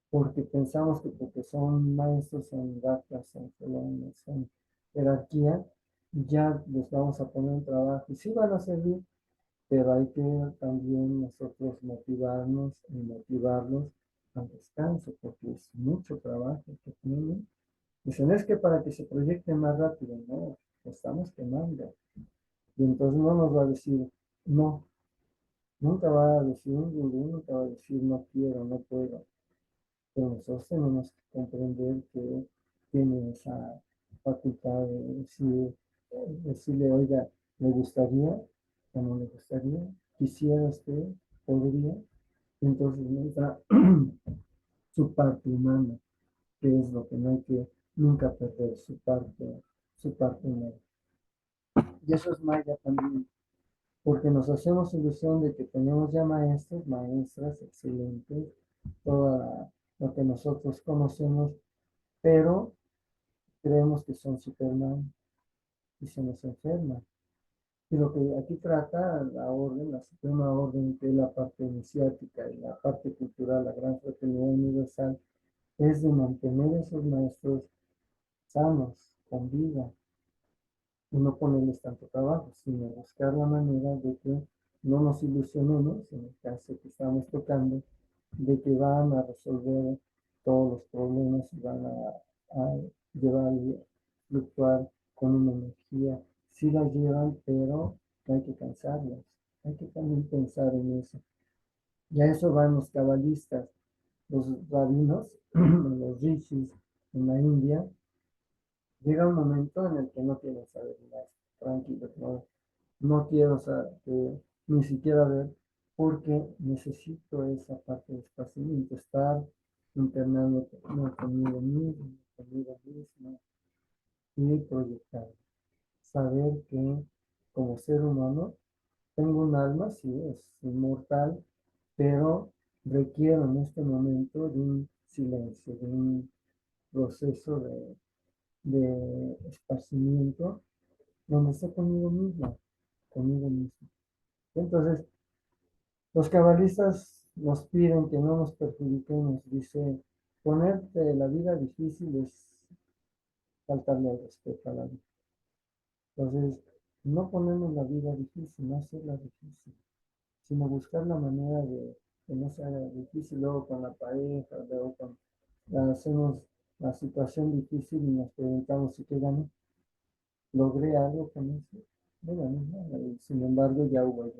porque pensamos que porque son maestros en ratas, en colonias, en jerarquía, ya les vamos a poner un trabajo y sí van a servir, pero hay que también nosotros motivarnos y motivarlos al descanso, porque es mucho trabajo que tienen. Dicen, es que para que se proyecte más rápido, no, estamos quemando. Y entonces no nos va a decir, no, nunca va a decir un gurú, nunca va a decir, no quiero, no puedo. Pero nosotros tenemos que comprender que tiene esa facultad de decirle, oiga, ¿le gustaría o no le gustaría? ¿Quisiera usted? ¿Podría? Y entonces nos da su parte humana, que es lo que no hay que nunca perder, su parte humana. Y eso es Maya también, porque nos hacemos ilusión de que tenemos ya maestros, maestras excelentes, toda lo que nosotros conocemos, pero creemos que son Superman y se nos enferma. Y lo que aquí trata la orden, la suprema orden, que es la parte iniciática y la parte cultural, la gran fraternidad universal, es de mantener esos maestros sanos, con vida, y no ponerles tanto trabajo, sino buscar la manera de que no nos ilusionemos, en el caso que estamos tocando, de que van a resolver todos los problemas y van a llevar y fluctuar con una energía. Sí la llevan, pero no hay que cansarlos. Hay que también pensar en eso. Y a eso van los cabalistas, los rabinos, los rishis en la India. Llega un momento en el que no quieren saber más, tranquilos, no quiero ni siquiera ver, porque necesito esa parte de esparcimiento, estar internando conmigo mismo, conmigo misma y proyectar. Saber que como ser humano tengo un alma, sí, es inmortal, pero requiero en este momento de un silencio, de un proceso de esparcimiento donde esté conmigo misma, conmigo mismo. Entonces, los cabalistas nos piden que no nos perjudiquemos, dice, ponerte la vida difícil es faltarle al respeto a la vida. Entonces, no ponernos la vida difícil, no hacerla difícil, sino buscar la manera de que no sea difícil luego con la pareja, luego hacemos la situación difícil y nos preguntamos si qué gané, logré algo con eso. Bueno, no, sin embargo, ya hubo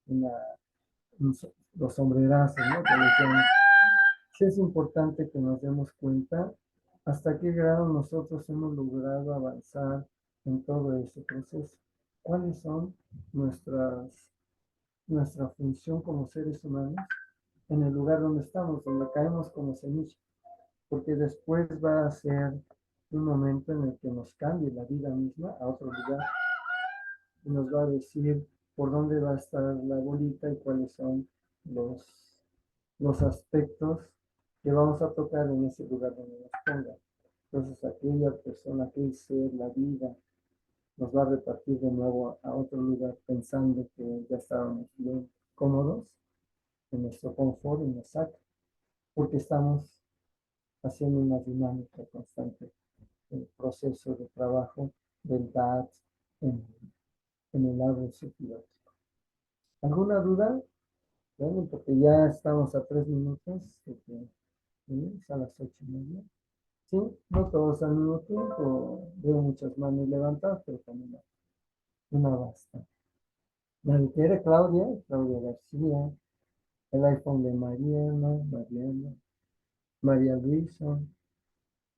una, los sombrerazos, ¿no? Que les llaman. Sí es importante que nos demos cuenta hasta qué grado nosotros hemos logrado avanzar en todo ese proceso. ¿Cuáles son nuestra función como seres humanos en el lugar donde estamos, donde caemos como semilla? Porque después va a ser un momento en el que nos cambie la vida misma a otro lugar y nos va a decir por dónde va a estar la bolita y cuáles son los aspectos que vamos a tocar en ese lugar donde nos ponga. Entonces aquella persona, aquel ser, la vida, nos va a repartir de nuevo a otro lugar pensando que ya estábamos bien cómodos en nuestro confort y nos saca, porque estamos haciendo una dinámica constante, el proceso de trabajo del DAT en, en el árbol psicológico. ¿Alguna duda? Bueno, porque ya estamos a 3 minutos, es a las 8:30. Sí, no todos al mismo tiempo, veo muchas manos levantadas, pero con una basta. La que quiere Claudia García, el iPhone de Mariana, María Luisa,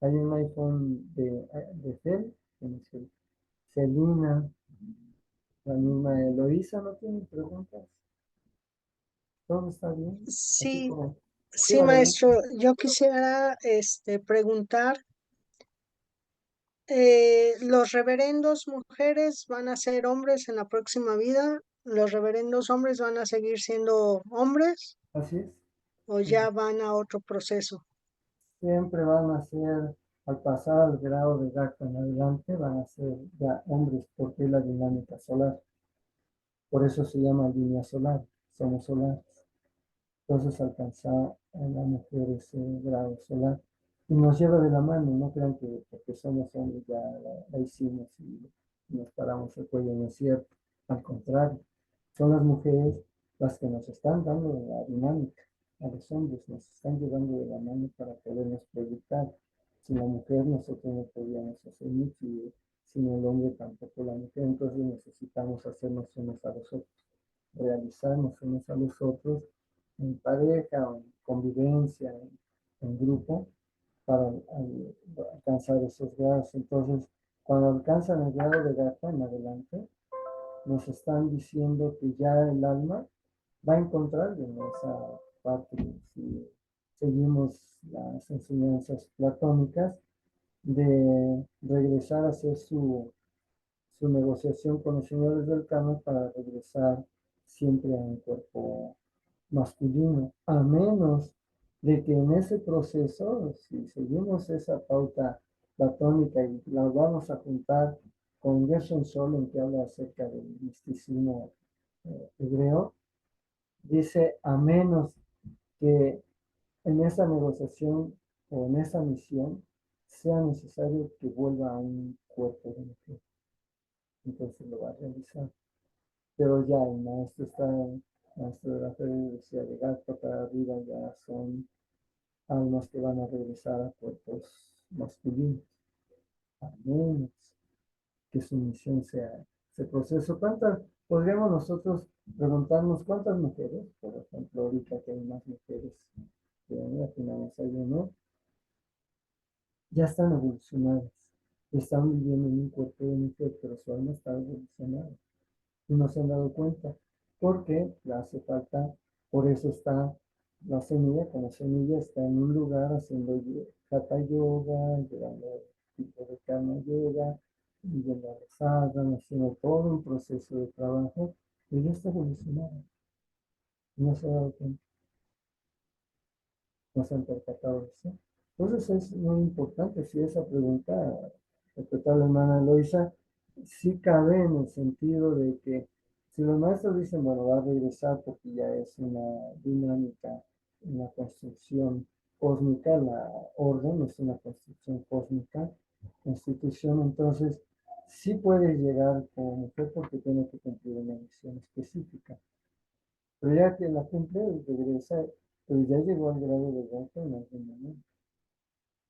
hay un iPhone de Fel, Celina, la misma Eloísa, ¿no tiene preguntas? ¿Todo está bien? Así Sí, como, sí, sí, adelante. maestro. Yo quisiera preguntar, ¿los reverendos mujeres van a ser hombres en la próxima vida? ¿Los reverendos hombres van a seguir siendo hombres Así es. o ya van a otro proceso? Siempre van a ser, al pasar al grado de Gacta en adelante, van a ser ya hombres, porque es la dinámica solar. Por eso se llama línea solar, somos solares. Entonces alcanzar a la mujer ese grado solar. Y nos lleva de la mano, no crean que porque somos hombres ya la hicimos y nos paramos el cuello, no es cierto. Al contrario, son las mujeres las que nos están dando la dinámica. A los hombres nos están llevando de la mano para podernos proyectar. Sin la mujer nosotros no podíamos hacer mucho y sin el hombre tampoco la mujer. Entonces necesitamos hacernos unos a los otros, realizarnos unos a los otros en pareja, en convivencia, en grupo, para alcanzar esos grados. Entonces, cuando alcanzan el grado de gata en adelante, nos están diciendo que ya el alma va a encontrar en parte, si seguimos las enseñanzas platónicas, de regresar a hacer su negociación con los señores del karma para regresar siempre a un cuerpo masculino, a menos de que en ese proceso, si seguimos esa pauta platónica y la vamos a juntar con Gershon Solon, que habla acerca del misticismo hebreo, dice, a menos que en esa negociación o en esa misión sea necesario que vuelva a un cuerpo de mujer. Entonces lo va a realizar. Pero ya el maestro está, el maestro de la fe decía, de gato para arriba ya son almas que van a regresar a cuerpos masculinos, a menos que su misión sea ese proceso. ¿Cuántas, podríamos nosotros preguntarnos cuántas mujeres, por ejemplo, ahorita que hay más mujeres que al final ¿no? Ya están evolucionadas, están viviendo en un cuerpo de mujer, pero su alma está evolucionada y no se han dado cuenta, porque le hace falta, por eso está la semilla, como semilla está en un lugar haciendo hatha yoga, llevando tipo de karma yoga, yendo a los sadhana, haciendo todo un proceso de trabajo, y ya está evolucionada, y no se ha dado cuenta, no se han percatado de eso. Entonces es muy importante, si esa pregunta, respetable hermana Eloisa, sí cabe en el sentido de que si los maestros dicen, bueno, va a regresar porque ya es una dinámica, una construcción cósmica, la orden es una construcción cósmica, institución, entonces sí puede llegar como mujer porque tiene que cumplir una misión específica. Pero ya que la cumple, regresa, pero ya llegó al grado de gato en algún momento.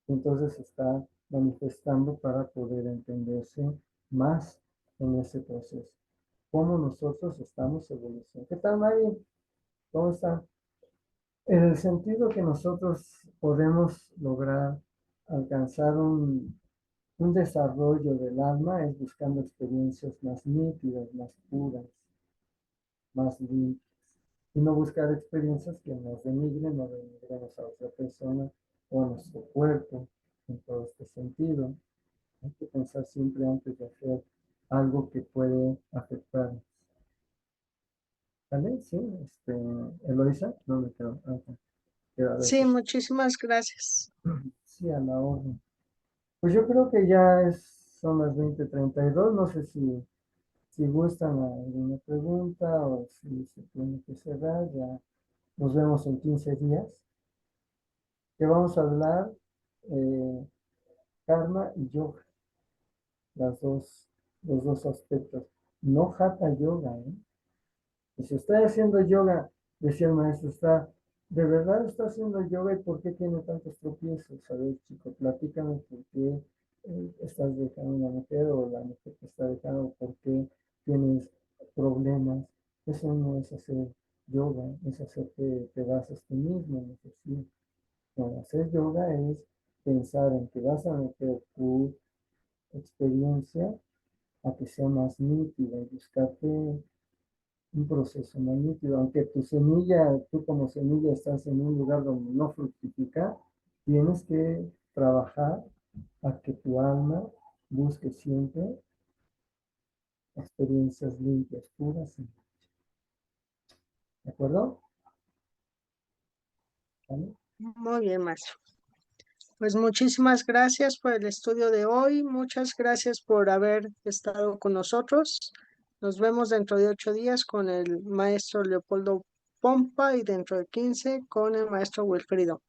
Entonces está manifestando para poder entenderse más en ese proceso. Cómo nosotros estamos evolucionando. ¿Qué tal, Mari? ¿Cómo está? En el sentido que nosotros podemos lograr alcanzar un desarrollo del alma es buscando experiencias más nítidas, más puras, más limpias. Y no buscar experiencias que nos denigren o denigremos a otra persona o a nuestro cuerpo en todo este sentido. Hay que pensar siempre antes de hacer algo que puede afectarnos. ¿Vale? Sí, Eloisa, no me quedo. Sí, muchísimas gracias. Sí, a la orden. Pues yo creo que ya son las 20:32. No sé si gustan alguna pregunta o si se tiene que cerrar. Ya nos vemos en 15 días. Que vamos a hablar karma y yoga. Los dos aspectos. No hatha yoga, ¿eh? Y si está haciendo yoga, decía el maestro, de verdad está haciendo yoga y por qué tiene tantos tropiezos. A ver, chico, platícame por qué estás dejando una mujer o la mujer te está dejando, por qué tienes problemas. Eso no es hacer yoga, es hacer que te das a ti mismo. Es decir, no, hacer yoga es pensar en que vas a meter tu experiencia a que sea más nítida y buscarte un proceso más nítido. Aunque tu semilla, tú como semilla estás en un lugar donde no fructifica, tienes que trabajar a que tu alma busque siempre experiencias limpias, puras. ¿De acuerdo? ¿Vale? Muy bien, maestro. Pues muchísimas gracias por el estudio de hoy. Muchas gracias por haber estado con nosotros. Nos vemos dentro de 8 días con el maestro Leopoldo Pompa y dentro de 15 con el maestro Wilfrido.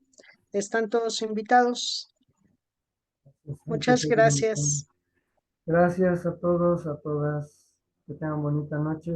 Están todos invitados. Muchas gracias. Gracias a todos, a todas. Que tengan bonita noche.